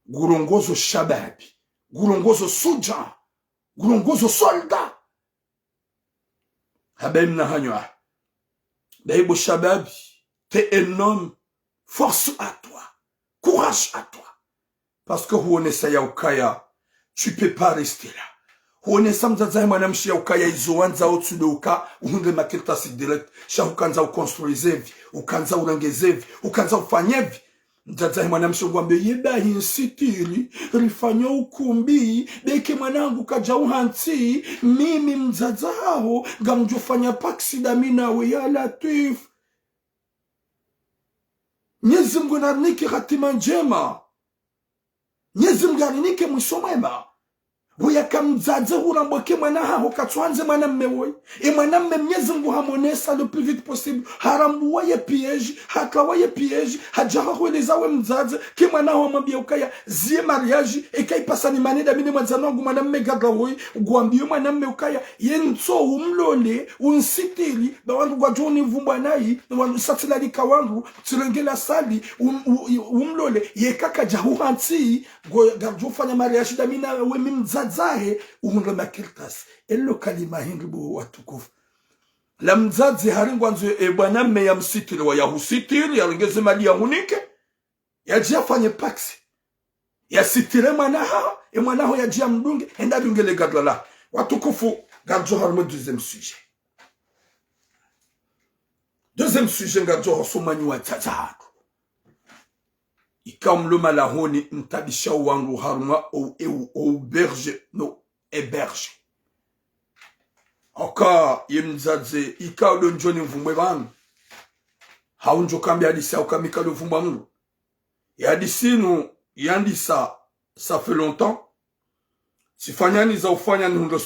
Gurongozo shababi. Gurongozo suja. Gurongozo solda. Habem na hanywa. Baibo shababi. T'es un homme. Force à toi. Courage à toi. Parce que huone sa yaukaya. Tu peux pas rester là. huonesa mzazahe mwanamshi ya ukaya izoanza otsude uka uhunde makiltasi direct sha ukanza ukonstruizevi ukanza urangezevi ukanza ufanyevi mzazahe mwanamshi ngwambe yeba hinsitiri rifanya ukumbi beke mwanangu kaja uhansi mimi mzazaho gamjufanya paksida minawe ya Latif. Mwenyezi Mungu ananike hatima njema. Mwenyezi Mungu ananike mwisho mwema. Buya kamzaze huramboke mwanaha hokatwanze mwanamme woy. E mwanamme Mwenyezi Mungu hamonesa le plus vite possible. Harambuwaye piège, hakawaye piège, hajaha huelezawe mzaze ke mwanaha mwambia ukaya zie mariage e kai pasani maneda mine mwanzano wangu mwanamme gaga woy. Guambiyo mwanamme ukaya yenso umlole unsitiri ba wangu kwa joni vumba nai wangu satilali kawangu tulengela sali umlole ye kaka jahuhansi gajufanya mariage da mina we mzazahe uhunga makiltas elo kalima hindubu watukufu la mzazi haringwanzo bwanamme ya msitiri wa yahusitiri yaringeze mali ya hunike yajia fanye paksi ya sitire mwanaha mwanaho yajia mdunge enda dungele gadlala watukufu gadjo harmo deuxième sujet gadjo hosumanyi wa tazahatu ikamlo malahoni mtabisha wangu harma au berge no héberge aka yemzaze ikalo njoni mvumwe bangu haunjo kambi hadisi au kamika lo vumba mungu hadisi nu yandisa ça fait longtemps sifanyani za ufanya nundo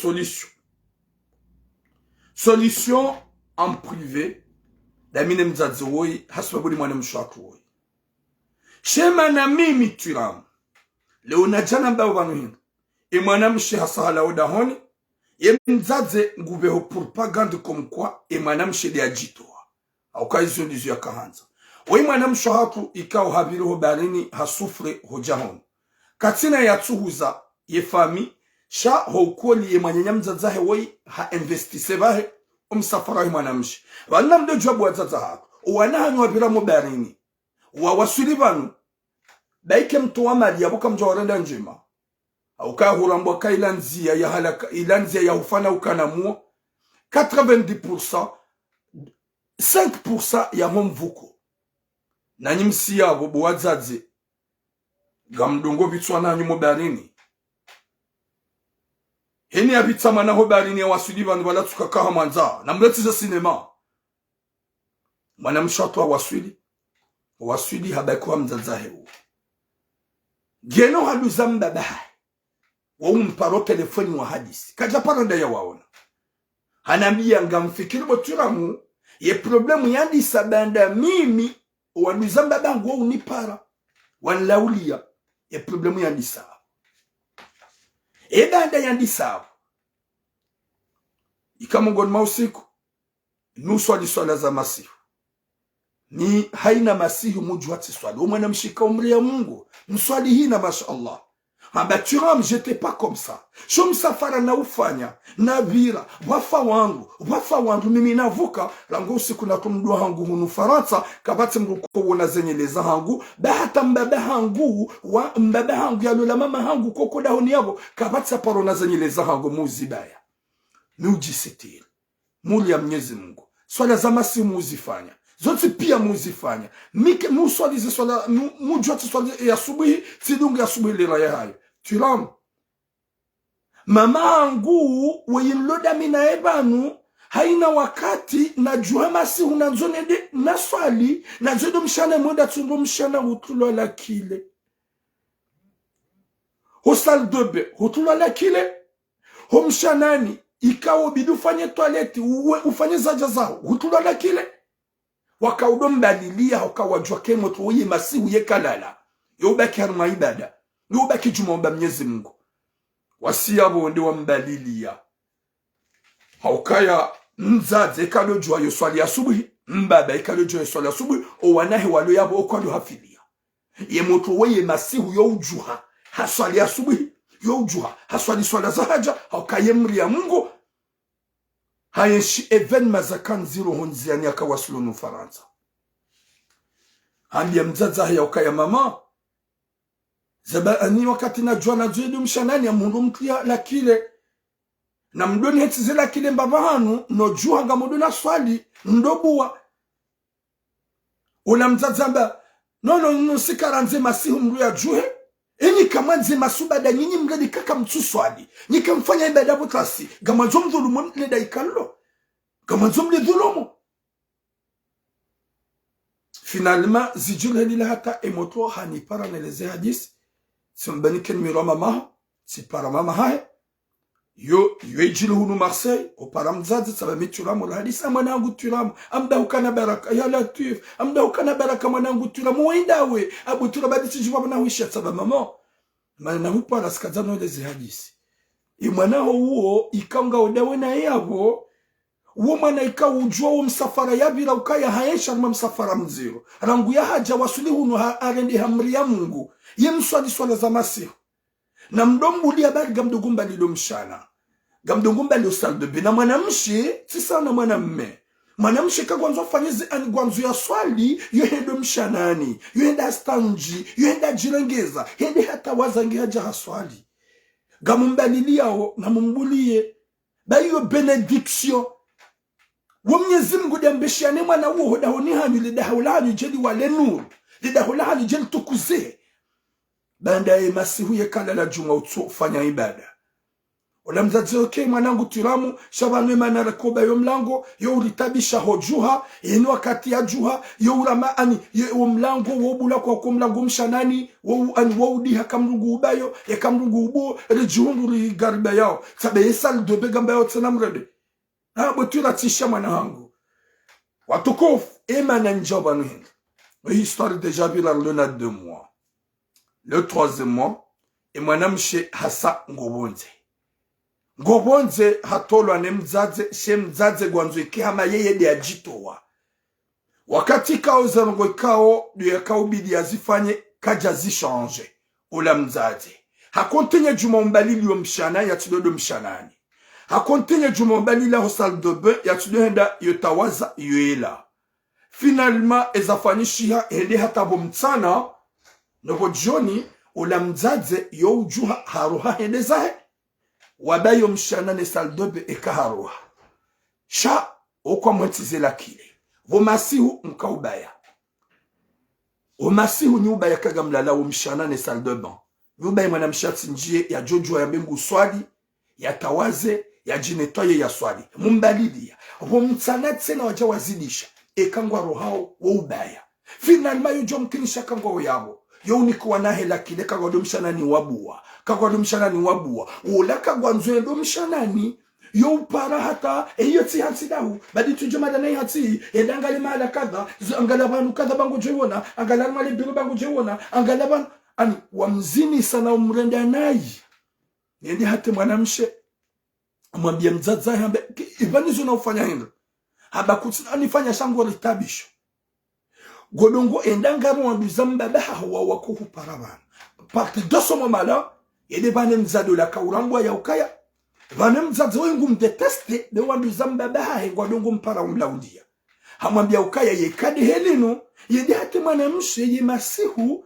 solution en privé damine mzaze woi hasbabuli mwana mshatu woi shema na mimi turam leo najana mbao banuhinda e mwanamshi hasahala odahoni ye mzaze ngubeho propagande comme quoi e mwanamshi de ajitoa au kaizo ndizo yakahanza we mwanamshi hatu ikao habiriho barini hasufre hojahon katina yatsuhuza ye fami sha hokoli ye mwanyanya mzazahe woi ha investise bahe umsafara ye mwanamshi wanamdo jwabu wazaza hatu wanahanyu wabiramo barini wawasuli banu baike mtuwa mali yabuka mjawarenda njema au ka hurambwa ka ilanzia ya halaka ilanzia ya ufana ukanamuo 90% 5% ya homvuko na nyimsi yabo buwazaze gamdongo bitswana nyumo barini heni abitsama na ho barini ya wasuli banu wala tukakaha manza na mletiza sinema mwana mshatwa wasuli habakwa mzazahe geno haluza mbabaha wa umparo telefoni wa hadisi kaja paranda ya waona hanambia ngamfikiri boturamu ye problemu yandi sabanda mimi waluza mbabangu wa unipara wanlaulia ye problemu yandi sawa banda yandi sawa ikamongoni mausiku nuswali swala za masihu ni haina masihu mujwati swali umwana mshika umri ya Mungu mswali hina mashallah hamba turam j'étais pas comme ça shom safara na ufanya na vira wafa wangu mimi navuka lango usiku na kumdua hangu hunu Faransa kabati mruko wona zenye leza hangu bahata mbaba hangu ya lola mama hangu koko da honi yabo kabati saparona zenye leza hangu muzibaya nujisitiri muli ya Mwenyezi Mungu swala za masihu muzifanya zote pia muzifanya mike muswalize swala mujwati swala ya subuhi sidungu ya subuhi lera ya hayo turam mama angu weyinloda mina ebanu haina wakati na juha masihu na nzonede na swali na zodo mshana mwenda tundo mshana hutulo la kile hosal dobe hutulo la kile homshanani ikawo bidu ufanye toaleti ufanye zaja zao hutulo la kile wakaudombalilia wakawajwa kemo tuwe masihu ye kalala yobaki haruma ibada yobaki jumomba Mwenyezi Mungu wasiyabo ndi wambalilia haukaya mzaze kalojwa yo swali asubuhi mbaba ikalojwa yo swali asubuhi owanahe walo yabo okwalo hafilia ye moto we masihu yojuha haswali asubuhi yojuha haswali swala za haja haukaye mri ya Mungu hayeshi evenma za kanziro honziani akawasulu nu Faransa ambia mzaza ya ukaya mama zaba ani wakati na jwana zedu mshanani ya mundu mkia la kile na mdoni hetizela kile mbavahanu no juha nga mdona swali ndobuwa ula mzazamba no sikaranze masihu mru ya juhe enyi kamanze masubada nyinyi mredi kaka mtu swali nyika mfanya ibada butasi gamanzo mdhulumu mleda ikallo gamanzo mlidhulumu finalement zijule lila hata emoto hani para neleze hadis simbani ken miroma maha si para mama hae yo ejilu hunu Marseille opara mzazi sabami tulamu la hadisa mwanangu tulamu amda ukana baraka ya latif amda ukana baraka mwanangu tulamu waindawe abu tulabadi sijiwa mnawisha saba mama mana hupa raskazano leze hadisi imwanao huo ikanga odawe na yabo uo mwana ikawa ujua uo msafara yabira ukaya haesha rima msafara mziro rangu ya haja wasuli hunu arendi hamri ya Mungu ye mswali swala za masihu na mdombu liya bari gamdugumba lilo mshana gamdugumba lilo saldobe na mwanamshi sisa na mwanamme mwanamshi kagwanzo fanyizi gwanzo ya swali yohendo mshanani yohenda stanji yohenda jirengeza hende hata wazangi haja haswali gamumbali yao na mumbulie bayo benediction wamnyezi Mungu dambeshane mwana uo hodahoni hanyu lidahulani jeli wale nuru lidahulani jeli tukuze banda ya masihu ye kala la juma utufanya ibada wala mzazi okay mwanangu tiramu shabanwe manara koba yo mlango yo ulitabisha hojuha yenu wakati ya juha yo urama ani yo mlango wobula kwa mlango mshanani wo ani wodi hakamrugu ubayo yakamrugu ubo rejungu rigariba yao sabe yesal de begamba yo tsana mrede botura tisha mwanangu watukufu emana njoba nuhin histoire déjà bila lona 2 mois le 3e mois et mwanamshe hasa ngobonze hatolwa ne mzaze shemzaze gwanzo ikihama yeye de ajitowa wakati kao zango ikao duya kao bidi azifanye kaja zichange ula mzaze hakontenye juma mbalili mshana ya tudodo mshanani hakontenye juma mbalili la hosal de bain ya tudohenda yotawaza yoela finalement ezafanyishia ende hata bomtsana nobo joni ula mzaze yo ujuha haruha hende zahe wabayo mshana ne saldobe ekaharuha sha okwa mwetizela kile vomasihu mkaubaya omasihu ni ubaya kagamlala mshana ne saldobe ubaya mwana mshatsi njie ya jojo ya bengu swali ya tawaze ya jinetoye ya swali mumbalidia vomtsana tsena waja wazidisha ekangwa rohao wo ubaya finalement yo jomkinisha kangwa yabo yo nikuwa na hela kile kagwa mshanani wabua kagwa mshanani wabua ulaka gwanzo ndo mshanani yo upara hata eyo tsi hansi dahu badi tujuma dana hati edangale mala kadha angala banu kadha bangu jewona angala mali biru bangu jewona angala ban ani wamzini sana umrenda nayi ndi hata mwanamshe amwambia mzaza hambe ibanizo na ufanya hindo habakuti anifanya shango litabisho godongo endangaro wanduzamba bahawa wakuhu paraban parti de ce moment-là yede banem zado la kaurangwa ya ukaya banem zado wengu mdeteste de wanduzamba bahahe godongo mpara umlaundia hamwambia ukaya yekade helino yede hate mwanamshe ye masihu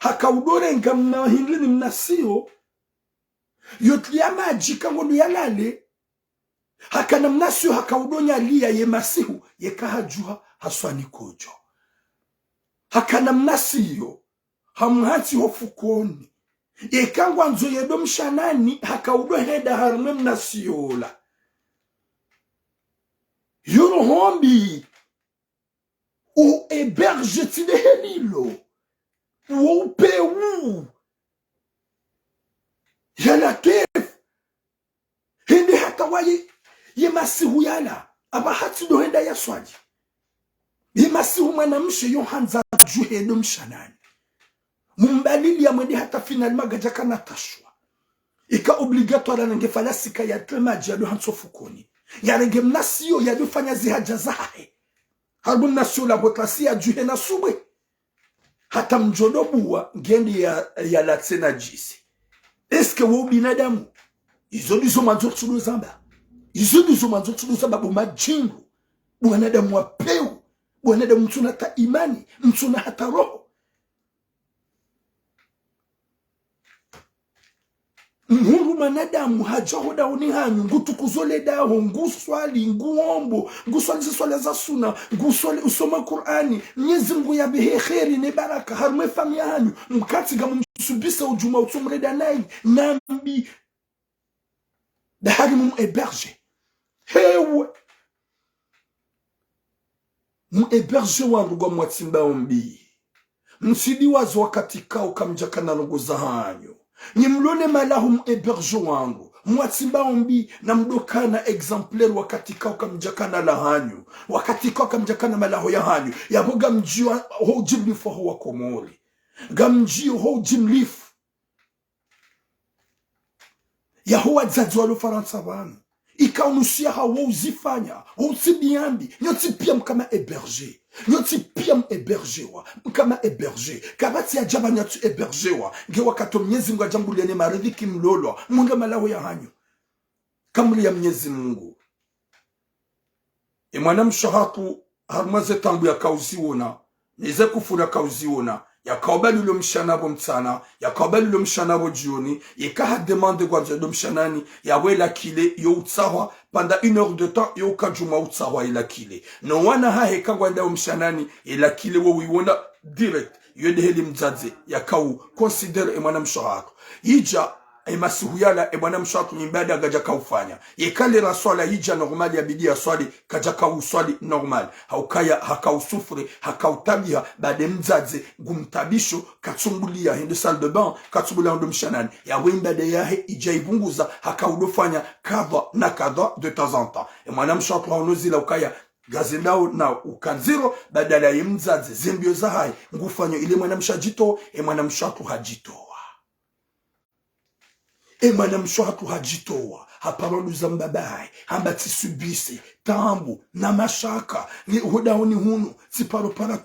hakaudore ngamna hindini mnasio yotliama ajika ngondo yalale hakana mnasio hakaudonya liya ye masihu yekahajuha haswani kojo hakana mnasiyo hamhati hofukoni ekangwa nzo yedo mshanani hakaudo heda harme mnasiyola yoro hombi ou héberge tide helilo ou pewu yala kef hindi hata waye ye masihu yala aba hati do henda ya swali ye masihu mwanamshe yo hanza juhedo mshanani mumbalili ya mwende hata finalement gajaka natashwa ika obligatoire nangefala sika ya trema jado hanso fukoni ya renge mnasio ya dufanya zihaja zahe harbu mnasio la botlasi ya juhe na subwe hata mjodobuwa ngendi ya latsena jisi eske wo binadamu izo ndizo manzo tsudu zamba izo ndizo manzo tsudu zamba bumajingu bwanadamu wa peu bwanadamu mtuna ta imani mtuna hata roho Mhuru manadamu hajaho dauni hanyu ngutukuzole daho nguswali nguombo nguswali ziswala za suna nguswali usoma Qur'ani Mwenyezi Mungu yabihe kheri ne baraka harume famia hanyu mkatiga msubisa ujuma utumreda nayi nambi da harimu héberger hewe héberger wangu gwa mwatimba ombi msidi wazo wakati kao kamjaka na logoza hanyu Nimlone malahu héberger wangu mwatimba ombi na mdokana exemplaire wakati kao kamjakana la hanyu wakati kao kamjakana malaho ya hanyu yaboga mjio ho jimlifu ho wakomori gamjio ho jimlifu yaho adzadzo alo faransa banu ikaunusia hawo uzifanya usibiambi nyoti pia mkama héberger nyoti pia mhébergewa mkama héberger kabati ajaba nyoti hébergewa nge wakato Mwenyezi Mungu ajambuliane maridhiki mlolo munga malaho ya hanyu kamuli ya Mwenyezi Mungu mwana mshahatu harmaze tambu ya kauziona nize kufuna kauziona yakabali lo mshanabo mtsana yakabali lo mshanabo jioni yekaha demande kwa lo mshanani yawela kile yo utsawa pendant 1 heure de temps yo kajuma utsawa ila kile no wana ha heka kwa nda mshanani ila kile wo wiwona direct yodeheli mdzadze yakau consider mwana mshahatu hija masuhuyala mwana mshahatu nyibada gaja kaufanya yekale raswala hija normal ya bidi ya swali kaja kauswali normal haukaya hakausufre hakautabia bade mdzadze gumtabisho katsumbulia hende salle de bain katsumbulia ndo mshanani ya wimba de yahe ija ibunguza hakaudofanya kadha na kadha de temps en temps mwana mshahatu haunozila ukaya gazendao na ukanziro badala ya mdzadze zembio za hai ngufanyo ile mwana mshajito mwana mshahatu hajito mwana mshahatu hajitoa hapalolu zambabai hambati subise tambu na mashaka ni hudaoni hunu siparo para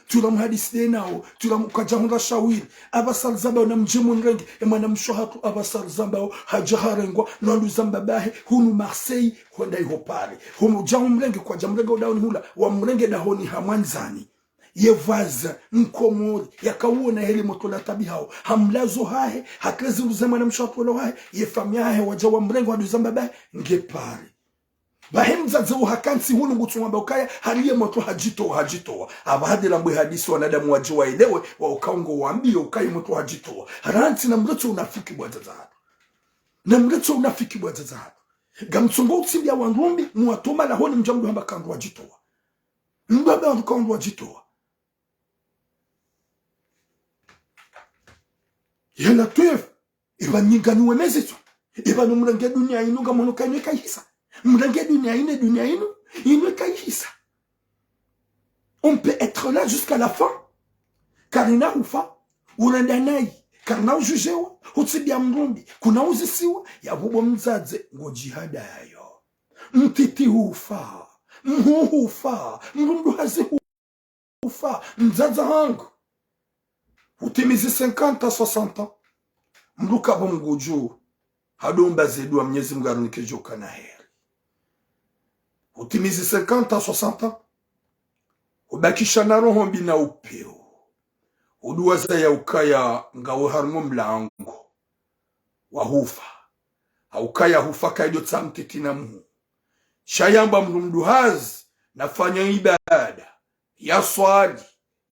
turamu hadisi nao turamu kajahunda shawiri abasal zambao na mjimu nrenge mwana mshahatu abasal zambao hajaharengwa nolu zambabai hunu Marseille honda ihopare hunu jamu mrenge kwa jamrenge udaoni hula wa mrenge na honi hamwanzani yevaza mkomori yakauona heli motola tabi hao hamlazo hahe hakrezi uzema na mshapolo hahe yefamia hahe wajawa mrengo waduzamba bae ngepari bahemza zao hakansi hulu ngutumwamba ukaya haliye moto hajitoa abahadila mbwe hadisi wanadamu wajiwa ilewe wa ukaungo waambio ukaye moto hajitoa haranti na mreto unafiki bwaza zahatu gamtsongo utsibia wangumbi muwatoma la honi mjambu hamba kandu wajitoa mbabe wandu wajitoa yana tuef iba nyingani mezitu iba numrange dunia inu gamono kanywe kaihisa mrange dunia inu kaihisa on peut être là jusqu'à la fin karina ufa urandanai karina ujujewa utsibia mrumbi kuna uzisiwa ya bubo mzadze ngojihada yayo mtiti ufa mhufa mrundu hazi ufa mzadza hangu utimizi 50 à 60 ans mruka bomguju hadomba zedu wa Mwenyezi Mungu arunike joka na heri utimizi 50 à 60 ans ubakisha na roho mbi na upeo uduwaza ya ukaya ngawe harmo mlango wa hufa haukaya hufa kaido tsamtiti na mu shayamba mrumduhaz nafanya ibada ya swali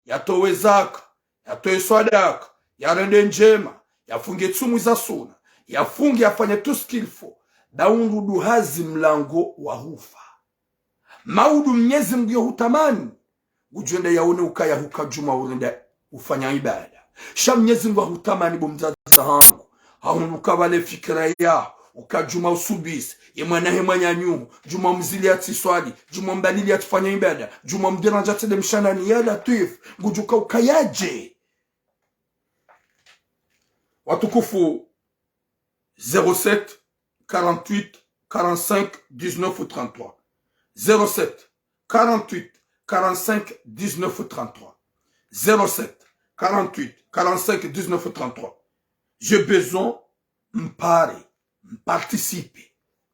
ya towe zaka ya toe swadaka ya rende njema ya funge tsumu za suna ya funge afanye tout ce qu'il faut daundu duhazi mlango wa hufa maudu Mwenyezi Mungu hutamani ujende yaone ukaya hukajuma urenda ufanya ibada sha Mwenyezi Mungu hutamani bomzaza hangu haunuka wale fikra ya ukajuma usubisi yemwana hemanya nyumu juma mzili atiswali juma mbalili atufanya ibada juma mdiranja tede mshanani ya latif ngujuka ukayaje watukufu 07 48 45 19 33 07 48 45 19 33 07 48 45 19 33 j'ai besoin m'pare participe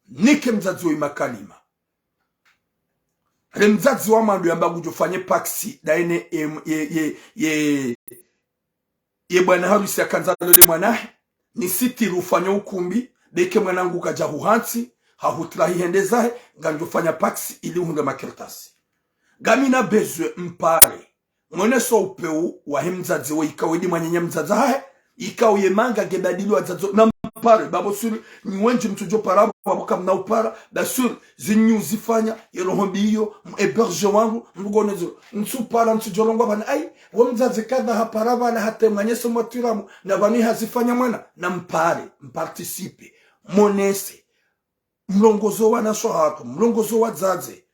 nike mzazi wa makalima ale mzazi wa mandu yamba kujofanye paksi daine ye bwana harusi akanza lole mwanahe ni siti rufanya ukumbi beke mwanangu kaja huhansi hahutlahi hendezahe nganjofanya paksi ili uhunge makirtasi gamina bezwe mpare mwene so upeu wa hemzaze wa ikawe di manyanya mzaza hae ikawe yemanga gebadili wa zazo na mpare babo suri nywenji mtujo parabo wabuka mna upara basuri zinyu zifanya yerohombi hiyo eberge wangu mrugonezo nsupara mtujolongwa bana ai wa mzaze kada haparaba na hate manyeso mwatiramu na bani hazifanya mwana na mpare mpartisipe monese mlongozo wa naso hatu mlongozo wa zaze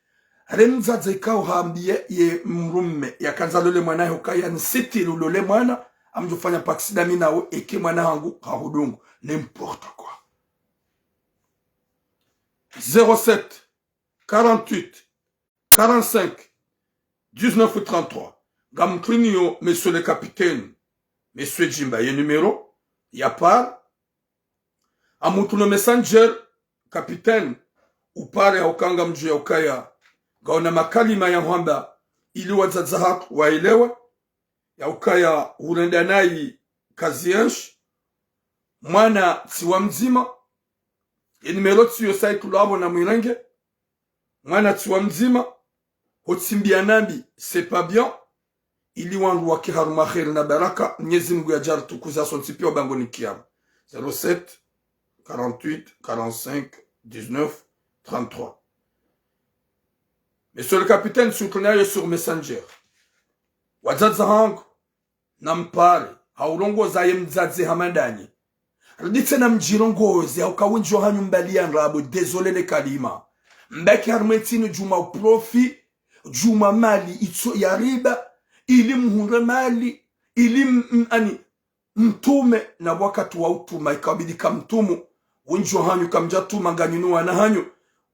remzaze kao haambie ye mrumme ya kanzalole mwana hukaya nsiti lulole mwana amjofanya paksida mina eke mwana hangu hahudungu n'importe quoi 07 48 45 19 33 gamklinio monsieur le capitaine monsieur Jimba ye numéro ya par amutuno messenger capitaine upare haukanga mju ya ukaya gaona makalima ya hwamba ili wazaza hatu waelewa ya ukaya urenda nai kazi yenshi mwana tiwa mzima yenimero tiyo saitu labo na mwirenge mwana tiwa mzima hotsimbia nambi c'est pas bien ili wangu waki haruma kheri na baraka Mwenyezi Mungu ya jari tukuza sontipi wa bango ni kiyama 07 48 45 19 33 Monsieur le capitaine soutenayo sur messenger wazaza hangu na mpare haulongoza ye mzaze hamadani rditse na mjirongozi haukawinjo hanyu mbalia nrabo désolé le kalima mbeki harmetini juma profi juma mali itso ya riba ili mhunre mali ili ani mtume na wakati wa utuma ikabidi kamtumu winjo hanyu kamjatuma nganyunuwa na hanyu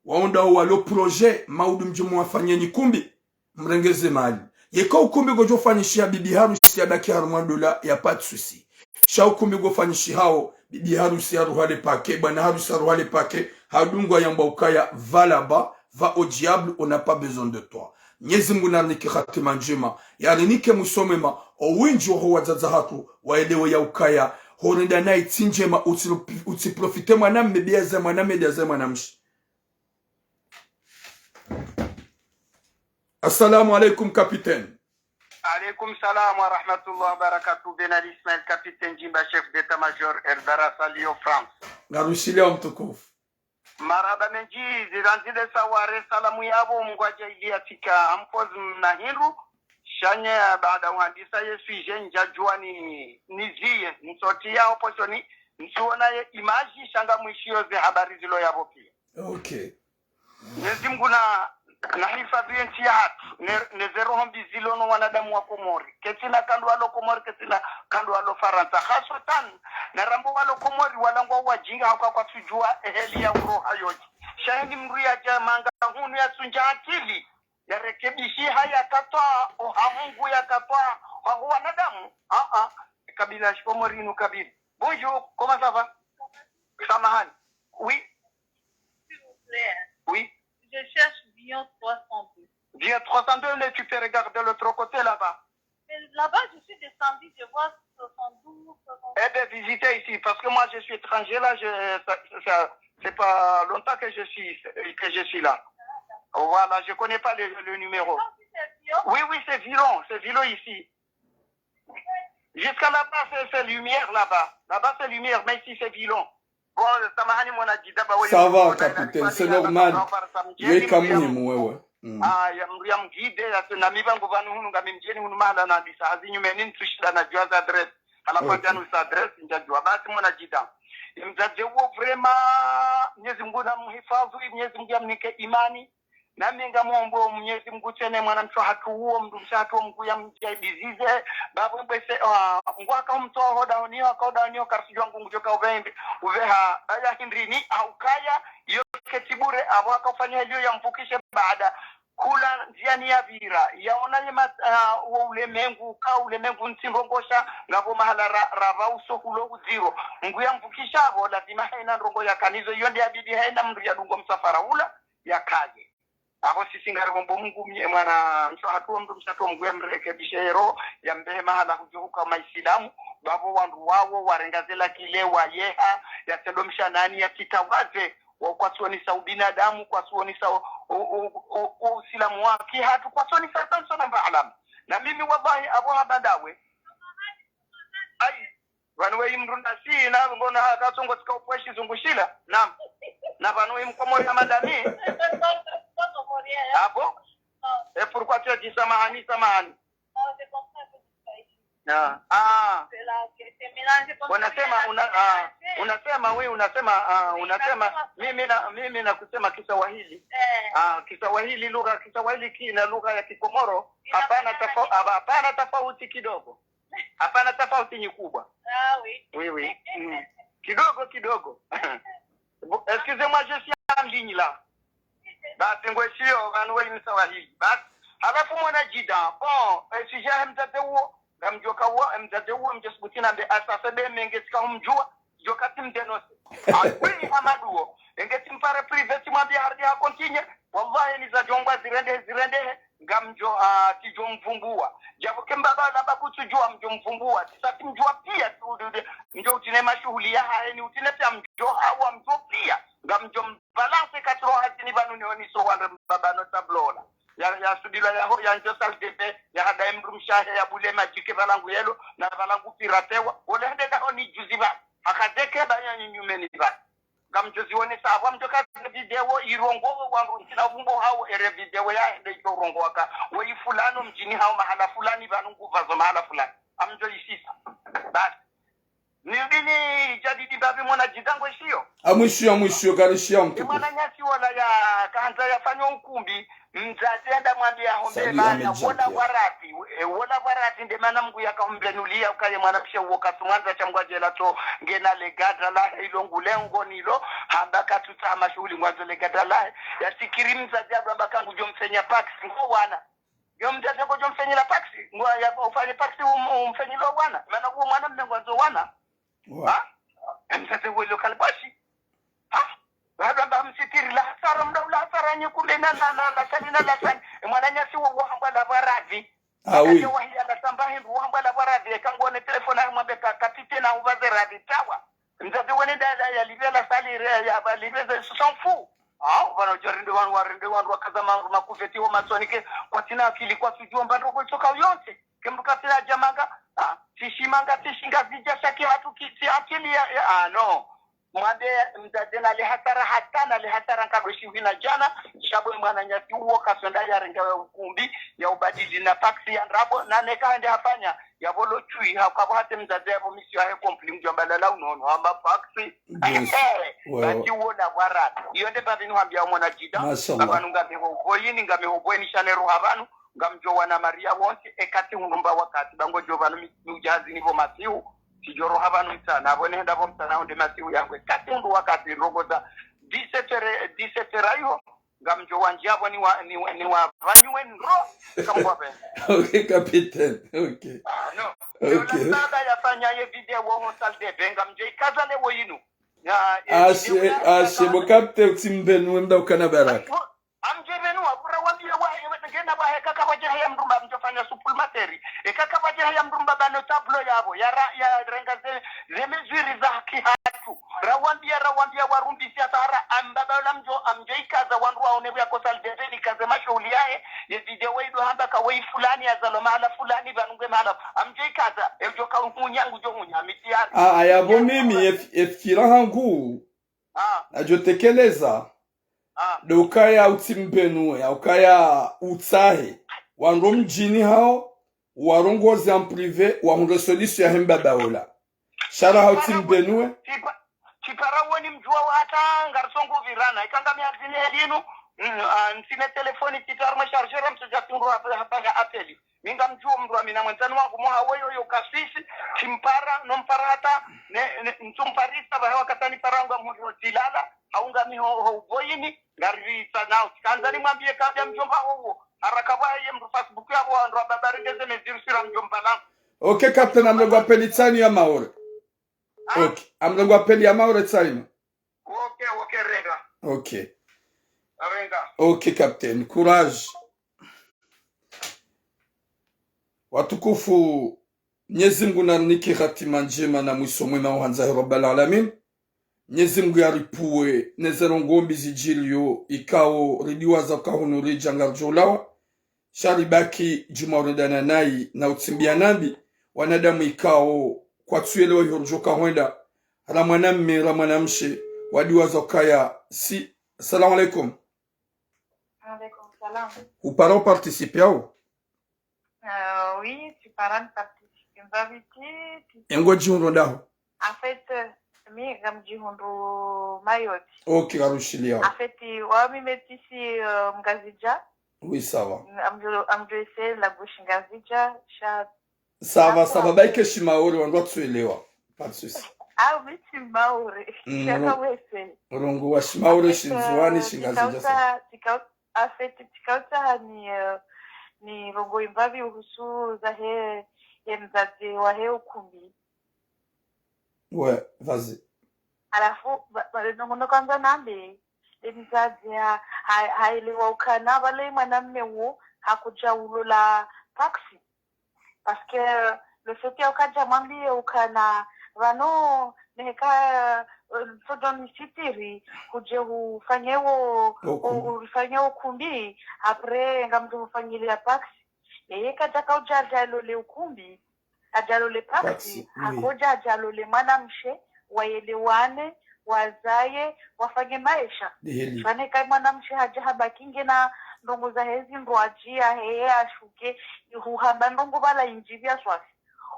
waonda walo projet maudu mjumu wafanyeni kumbi mrengeze mali yeka ukumbi gojo fanyishia bibi harusi ya daki $1 ya pat susi sha ukumbi go fanyishi hao bibi harusi ya ruhale pake bwana harusi ya ruhale pake hadungwa yamba ukaya valaba va au diable on n'a pas besoin de toi Mwenyezi Mungu naniki khatima njema yalinike musomema owinji ho wazaza hatu waelewe ya ukaya horenda na itinjema utsiprofite mwana mbebeza mwana mediaza mwana mshi Assalamu alaikum capitaine. Alaikum salam wa rahmatullahi wa barakatuh. Ben Ali Ismail, capitaine Jimba, chef d'état-major Darassa Lyon, France. Narushilia mtukufu. Maraba menji ziranzile saware salamu yabo mgwaje iliatika ampoz mnahiru shanye baada uhandisa yesu jenja juani nizie nsoti yao posoni nsiona ye imaji shanga mwishio ze habari zilo yabo pia. Okay. Mwenyezi Mungu na hifadhi nchi ya hatu ne zero hombi zilono wanadamu wa Komori ketina kandu walo Komori ketina kandu walo Faransa hasatan na rambo walo Komori walangwa wajinga haka kwa tujua eheli ya uroha yoji shahidi mruya jamanga hunu ya sunja akili ya rekebishi haya katoa ohamungu ya katoa wahu wanadamu kabila Komori inu kabili bonjour comment ça va samahani oui oui je cherche Vion 302. Vion 302, mais tu peux regarder l'autre côté là-bas. Là-bas, je suis descendu, je vois 72, 72. Eh bien, visitez ici, parce que moi, je suis étranger là, c'est pas longtemps que je suis là. Voilà, je connais pas le numéro. Oui, c'est Vion ici. Jusqu'à là-bas, c'est lumière là-bas. Là-bas, c'est lumière, mais ici, c'est Vion. Bon, ça va capitaine, c'est normal. Yeka muhimu wewe. Ya mria mgide na mibango vanu hunu ngamimjeni hunu mahala na disa hazinyu menini tushida na jua za address halafu janu sa address njajua basi mwana jida mzaje uo vrema Mwenyezi Mungu na mhifadhi Mwenyezi Mungu amnike imani na minga muombo Mwenyezi Mungu tene mwana mtu hatu huo mdumsha hatu Mungu ya mjaidizize babu mbese ngwaka mtoa hoda onio karsijwa Mungu joka uveha aya hindrini au kaya yoke tibure abwaka ufanya hiyo ya mfukishe baada kula njiani ya vira yaonaye ulemengu ka ulemengu ntsingongosha ngabo mahala rava usokulo uziro Mungu ya mfukisha abo lazima haina rongo ya kanizo yonde abidi haina mndu ya dungo msafara ula ya kaje abo sisi ngari bombo Mungu mie mwana mso hatuwa mdu msato mgwe mrekebishe hero ya mbehe mahala hujuhuka maisilamu babo wandu wawo warengazela kile wa yeha ya sedomsha nani ya kitawaze kwa suonisa ubinadamu kwa suonisa usilamu waki hatu kwa suonisa tanso na mbaalam na mimi wallahi abo habadawe ai vanwe imrunda si na ngona hata songo tika upweshi zungushila na vanwe mkomori amadami hapo pourquoi tu as dit samahani unasema mimi na kusema Kiswahili Kiswahili lugha Kiswahili kina lugha ya Kikomoro hapana tofauti kidogo hapana tofauti ni kubwa oui kidogo excusez-moi je suis en ligne là basi ngweshio vanwe ni Swahili basi halafu mwana jida si jahem tatewo ngamjoka wa mtadewo mjesbutina be asasa be mengetika umjua jokati mdenose akuri hamaduo engeti mpare private mwambia hardi ha continue wallahi ni za jongwa zirende ngamjo tijo mvumbua jabo kembaba na bakutujua mjo mvumbua tisati mjua pia mjo utine mashughuli ya haeni utine pia mjo hawa mjo pia ngamjo balance katro hazini banu ni so wanda baba no tablola ya sudila ya njo saldebe ya hada mrumshahe ya bule majike balangu yelo na balangu piratewa ole hende ka oni juziba akadeke banya nyumeni ba gamjozi woni sawa mjoka video irongo wangu ntina vumbo hao ere video ya hende irongo waka woi fulano mjini hao mahala fulani banungu vazo mahala fulani amjo isisa basi nidini jadidi babi mwana jidango ishio amwisho karishia mtukufu mwana nyasi wala ya kaanza yafanya ukumbi mzatenda mwambia hombe bana wala warati ndemana Mungu yakambenulia ukaye mwana pisha uoka tumanza cha mgwajela to ngena legada la hilo ngulengo nilo habaka tutama shughuli mwanzo legada la yasikiri mzajabu ambaka ngujo mfenya pax ngo wana yo mzajabu jo mfenya la pax ngo ya ufanye pax umfenya lo wana maana huo mwana mmengo wana mzajabu lo kalbashi Baba msitiri la hasara mdaula hasara nyukumbe na lasani mwana nyasi wa hamba la barazi oui wahi ala tambahi hamba la barazi kangone telefona mwambe katite na uvaze radi tawa mzazi wene dada ya livela sali ya baliveza s'en fout bana jorinde warinde wakazama makufeti wa masonike kwa tina akili kwa tujua mbando kutoka yote kembuka tina jamanga tishimanga tishinga vija shaki hatu kiti akili no mwande mzadena le hatara kagoshi wina jana shabo mwana nyati uo kasonda ya renga ukumbi ya ubadili na paksi ya nrabo na neka hende hafanya ya bolo chui hakabo hate mzade ya misio ya kompli mjambala la unono ama paksi bati uo na wara yonde babinu hambia mwana jida kabanu ngamehoboini shaneru habanu ngamjo wana maria wonsi ekati unumba wakati bango jovanu miujazi nivo masiu tijoro habanu mtana abone ndabo mtana onde masiu yangwe katundu wakati rogoza 17 ayo ngamjo wanje abo ni wa vanywe nro kamwabe okay capitaine okay no okay nada yafanya ye video wo salde benga mje ikazale wo yinu ashe bo capitaine timbenu mda ukana baraka amjebenu abura wambia ngena bahe kaka baje ya mrumba mjofanya supplementary kaka baje ya mrumba bano tablo yabo ya renga ze mesures za kihatu rawambia warumbi si atara ambaba lamjo amjeikaza wandu waone ya kosal deveni kaze mashughuli yae ye video wedo hamba ka wei fulani azalo mahala fulani banunge mahala amjeikaza ejoka unyangu jo munya mitiari ayabo mimi efkira hangu ajotekeleza dokaya utimbenu ya ukaya utsahe wanro mjini hao warongozi en privé wa hundo solution ya hemba baola shara ha utimbenu chipara woni mjua hata ngarsongo virana ikanga miazini elinu nsine telefoni titarma chargeur mtajatungu hapa apeli minga mjua mrwa mina mwenzanu wangu moha weyo yo kasisi chimpara nompara hata ntumparisa bahewa katani paranga mhuro tilala haunga miho voyini ngarisa nao kanzani mwambie kabla mjomba huo haraka baye mru Facebook yabo ndo babari ngeze mezirusira mjomba la okay captain amlengwa peli tsani ya maore okay amlengwa peli ya maore tsani okay rega okay Awenga. Ok captain, courage. Watukufu, Mwenyezi Mungu naniki hatima njema na mwisho mwema uhanza Rabbal Alamin. Mwenyezi Mungu yaripue nezerongombi zijilio ikao ridiwaza kahunuri jangarjolawa. Sharibaki jumaurendana nai na utimbia nambi wanadamu ikao kwa tuelewa yorjoka huenda ramanamshe wadiwaza kaya si. Assalamu alaikum. Alaikum salam. Ou parents participer au? Oui, tu parles de participer. M'inviter. Engo jihundo ndaho. En fait, mi gamjihundo mayoti. Ok, garushilia. En fait, wami metisi mgazija. Oui, ça va. Amjoese la gauche ngazija. Ça va. Baike shimaori wandwa tuelewa. Pas de souci. Ah, miti maure. Shaka wese. Rongo wa shimaori shinzuani shingazija. En fait, tikauta ni rongo imbavi uhusu za he mzazi wa he ukumbi. Ouais, vas-y. Alafu nongono kwanza nambe mzazi haelewa ukana wale mwanamume huo hakuja ulola taxi parce que le fait ya ukaja mwambie ukana vano neka sodoni sitiri kuje ufanyewo ukumbi apre ngamtu ufanyilia taxi yeye kataka ujalole ukumbi ajalole taxi hakoja ajalole mwanamshe waelewane wazaye wafanye maisha fane kai mwanamshe haja habakinge na ndongo za hezi ndwajia heye ashuke uhaba ndongo bala injivya swafi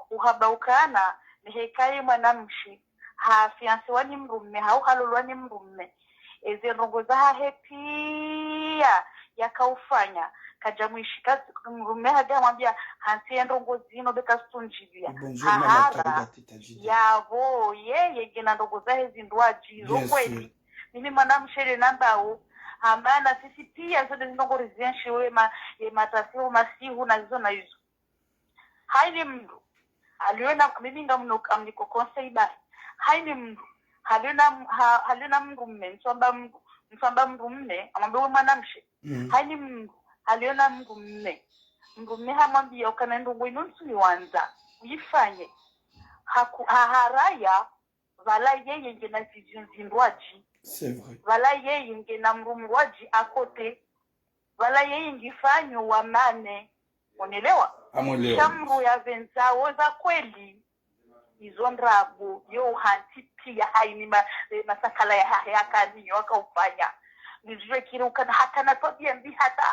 uhaba ukana nihekai mwanamshe hafiansi wani mrumme hauhalolwani mrumme eze ndongo za hapia yakaufanya kaja mwishika mrumme haja mwambia hansi ndongo zino beka stunjivya hahara yavo yeye gina ndongo za hezi ndwaji kweli mimi mwanamshe nambao amana sisi pia zote ndongo rezienshi wema matasihu masihu na hizo na hizo haini mdu aliona mimi ngamnuka mniko konsei basi haini mdu haliona mrumme msamba mrumme amwambia mwanamshe haini mdu aliona mrumme hamwambia ukana ndongo inonsu wanza uyifanye haraya vala yeye ngena zindwaji c'est vrai vala yeye ngena mrumwaji akote vala yeye ngifanyo wa mane unelewa shamru ya venzao za kweli izo ndrabu yo hanti pia haini masakala ya kazi wakaufanya nizwe kirukana hata na tabia mbi hata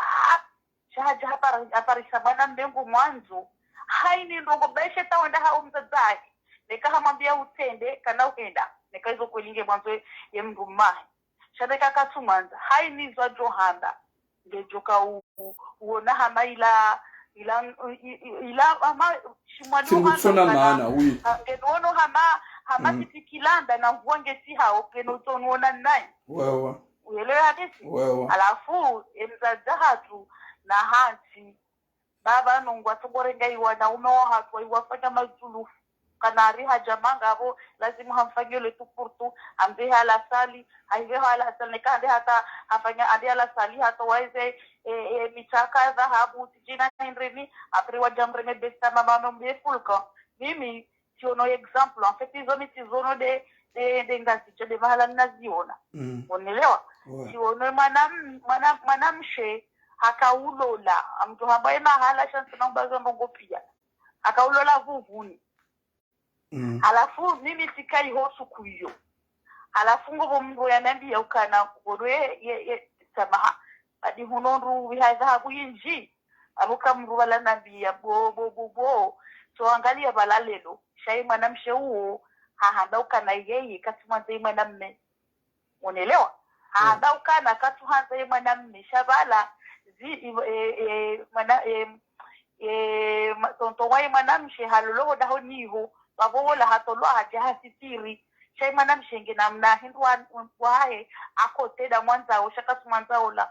shahaja hapari sabana mbengu mwanzo haini ndogo baisha tawenda hao mzazai neka hamwambia utende kana uenda neka hizo kwelinge mwanzo ye mrumahi shabeka katumanza haini zwa johanda ngejoka uona hama ila ama shimwano maana oui kenono hama titikilanda na vuange si hao kenotonuona nai wewe uelewe hadisi alafu emzaza hatu na hanti baba nongwa tugorenga iwana umewa hatu iwafanya mazulufu kanari hajamanga abo lazima hamfanyie le tout pour tout ambe hala sali haive hala sali kande hata afanya ande hala sali hata waize mitaka dhahabu tijina hindremi apre wajamreme besta mama mbefulka mimi siono example en fait izo mitizono de ngazi de mahala naziona unaelewa siono mwanamshe hakaulola mtu ambaye mahala chance naomba ndongo pia akaulola vuvuni alafu mimi sikai hosu kuyo alafu ngobo mndu yanambia ukana kodwe ye samaha adi hunondu wihaza kuyinji abuka mndu wala nambia bo so angalia balalelo shai mwanamshe huo hahanda ukana yeye katumwanza yeye mwanamme unaelewa hahanda ukana katuhanza yeye mwanamme shabala tonto wa mwanamshe halolo daho niho babola hatolwa haja hasitiri shay mwanamshe namna hindwa wae akoteda mwanza ushaka mwanza ola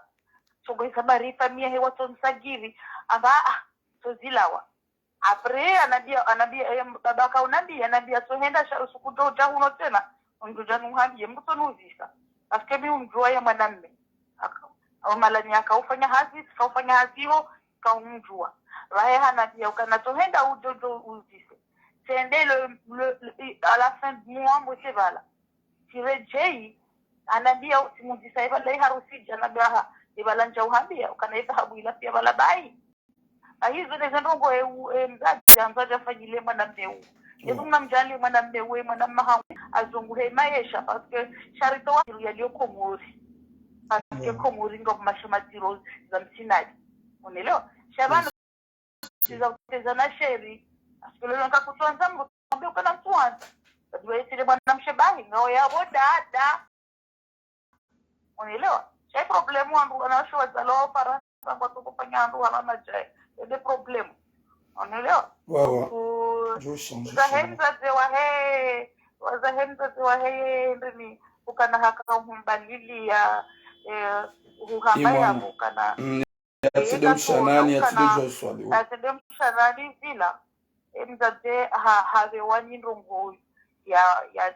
sogo sabari famia hewa tonsagiri aba tozilawa apre anabia baba kaunambia anabia so henda sukuto jahuno tena unduja nuhambie mbuto nuzisa aske mi umjua ya mwanamme au malani akaufanya hazi kaufanya haziho kaunjua vae hana pia ukanatohenda ujojo uzise tende à la fin du mois mbote vala tirejei anambia simuzisa iva lai harusi jana gaha ivala nja uhambia ukanaita habu ila pia vala bai hizo ni zendongo mzaji afanyile mwana mbeu yesu mnamjali mwana mbeu mwana mahamu azunguhe maisha parce que charito wa yaliyo komori parce que komori ngo mashamatiro za msinadi unaelewa shabana za sheri parce que leo nkakutuanza mbona ukana mtuanza ndio yeye bwana mshebahi ngao ya dada unaelewa sai problemu wangu anashwa zalo para kwa kufanya andu alama jai de problème unaelewa je change zahemza zewa he ndini ukana haka humbalili ya uhamba yabo kana atidemshanani atidejwa swali atidemshanani zila mzaze havewani ndongo ya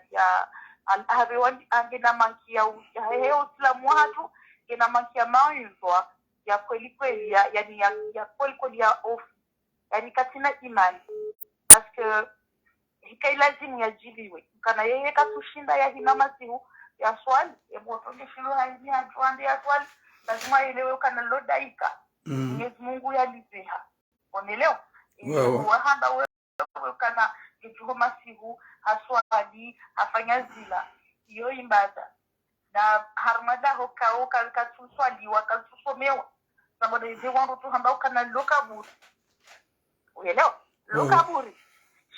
havewani angena mankia he uislamu watu gena mankia mauyuzwa ya kweli kweli yani ya kweli kweli ya ofu yani katina imani parce que hikailazimu yajibiwe kana yeye katushinda ya hinama sihu ya swali eboto nishilu haini atuande ya swali lazima elewe kana lodaika Mwenyezi Mungu yalizeha unaelewa wahanda wewe kana kijuhoma sihu haswali hafanya zila iyo imbada na harmada hokao kalkatuswali wakatusomewa sababu hizi wangu tu ambao kana lokaburi uelewa lokaburi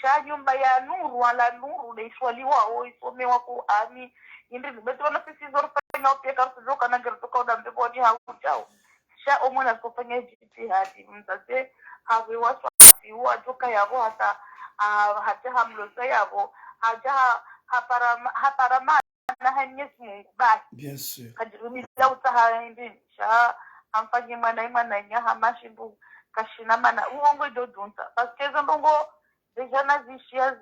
sha nyumba ya nuru wala nuru de swaliwa o isomewa ku ami indi beto na sisi zorfanya pia kartu kana gertoka udambe bodi hauchao sha omona kufanya jitihadi mzaze hawe waswasi wa joka yabo hata hamloza yabo haparama na Mwenyezi Mungu basi bien sûr kajirumisa utahaindi sha amfanye mana nya hamashindu kashina mana uongo dodunta parce que ndongo deja nazishia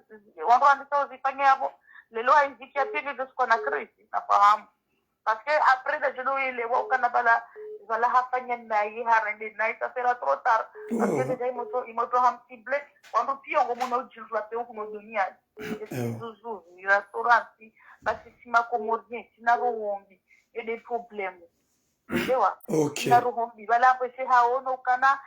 wangu andisa uzifanya hapo lelo aizikia pili dosko na krisi nafahamu parce que après de jono ile waka na bala hafanya nayi harende nayi tafera trop tard parce que deja imoto hamsible wangu pia ngo mona ujirla pe huko dunia zuzu restauranti basi sima komodie sina roombi et des problèmes ndewa na roombi bala pese haono kana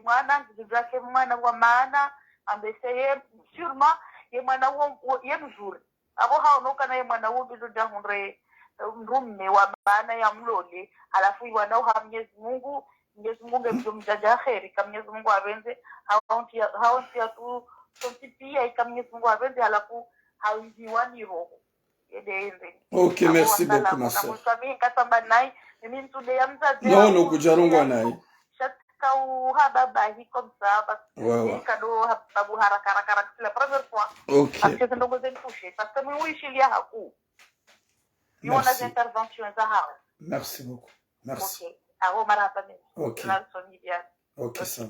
mwana nzake mwana wa maana ambeseye sûrement mwana wo ye mzuri abo haono kana mwana wo bizo da hunre rumme wa maana ya mlole alafu wana Mwenyezi Mungu mjaja kheri kama Mwenyezi Mungu avenze haonti tu pia kama Mwenyezi Mungu avenze alafu hauziwani roho ok merci beaucoup ma sœur non kujarungwa naye kau baba hi comme ça parce que cadeau tabu haraka la première fois parce que ndo gozen toucher parce que moi ici il y a haku il y a des interventions za hao merci beaucoup merci ok ao marapa ok bien ok sawa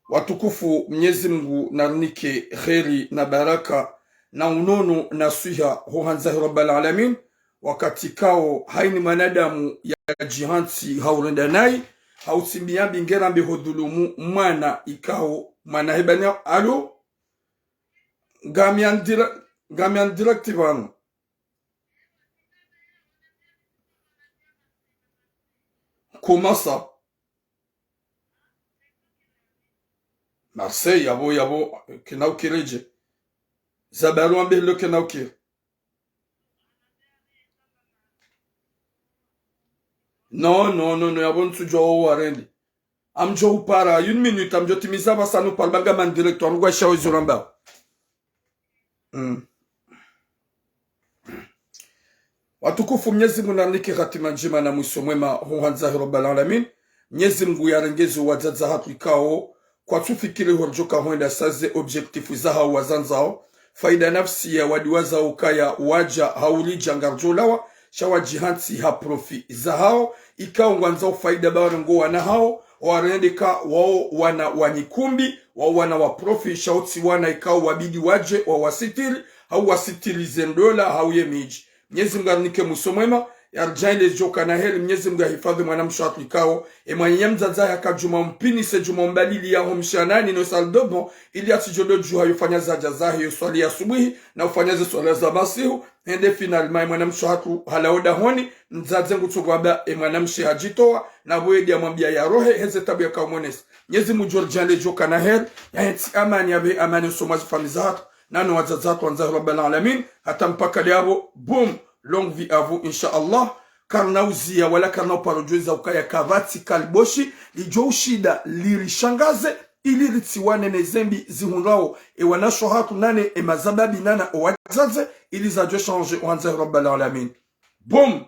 watukufu Mwenyezi Mungu narnike kheri na baraka na unono na swiha huhanza rabbal alamin wakati kao haini manadamu ya jihansi haurenda nai hausimbiambi ngerambe hodulumu mwana ikao mwana hebanya alo gamian directive anu comment ça Marseille yabo kenau kireje zabaru ambe lo kenau kire non yabo nsujo warendi amjo upara une minute amjo timiza basanu palbanga man directeur ngwa shawo zuramba watukufu Mwenyezi Mungu nanike hatima njema na mwisho mwema huanza rabbal alamin Mwenyezi Mungu yarengezo wazaza hatu ikao kwa tufikiri horjoka huenda saze objectifu zaha wazanzao faida nafsi ya wadiwaza ukaya waja haulija ngarjolawa shawa jihansi ha profi zahao ikao ngwanzao faida bawarengo wana hao warendeka wao wana wanikumbi wao wana waprofi shautsi wana ikao wabidi waje wa wasitiri hau wasitiri zendola hau ye miji Mwenyezi Mungu anike musomwema yarjaile joka na heri Mwenyezi Mungu ahifadhi mwanamsho atlikao mwenye mzaza yakajuma mpini se juma mbalili ya homshanani no saldobo ili atijodo juha yufanya za jazahi yuswali asubuhi na ufanyaze swala za masihu ende finalma mwanamsho hatu halaoda honi mzaze ngutugwaba mwanamshi hajitoa na bwedi amwambia ya rohe heze tabu ya kaumones Mwenyezi Mungu jorjale joka na heri ya amani yabe amani usomazi famiza hatu nanu wazazatu wanzahi rabbal alamin hata mpaka liabo boom longue vie à vous inshallah karna uzia wala karna uparojweza ukaya kavati kalboshi lijo shida lirishangaze ili ritiwane nezembi zihungao wanasho hatu nane mazababi nana owazaze ili za jo changer wanzahi rabbal alamin boom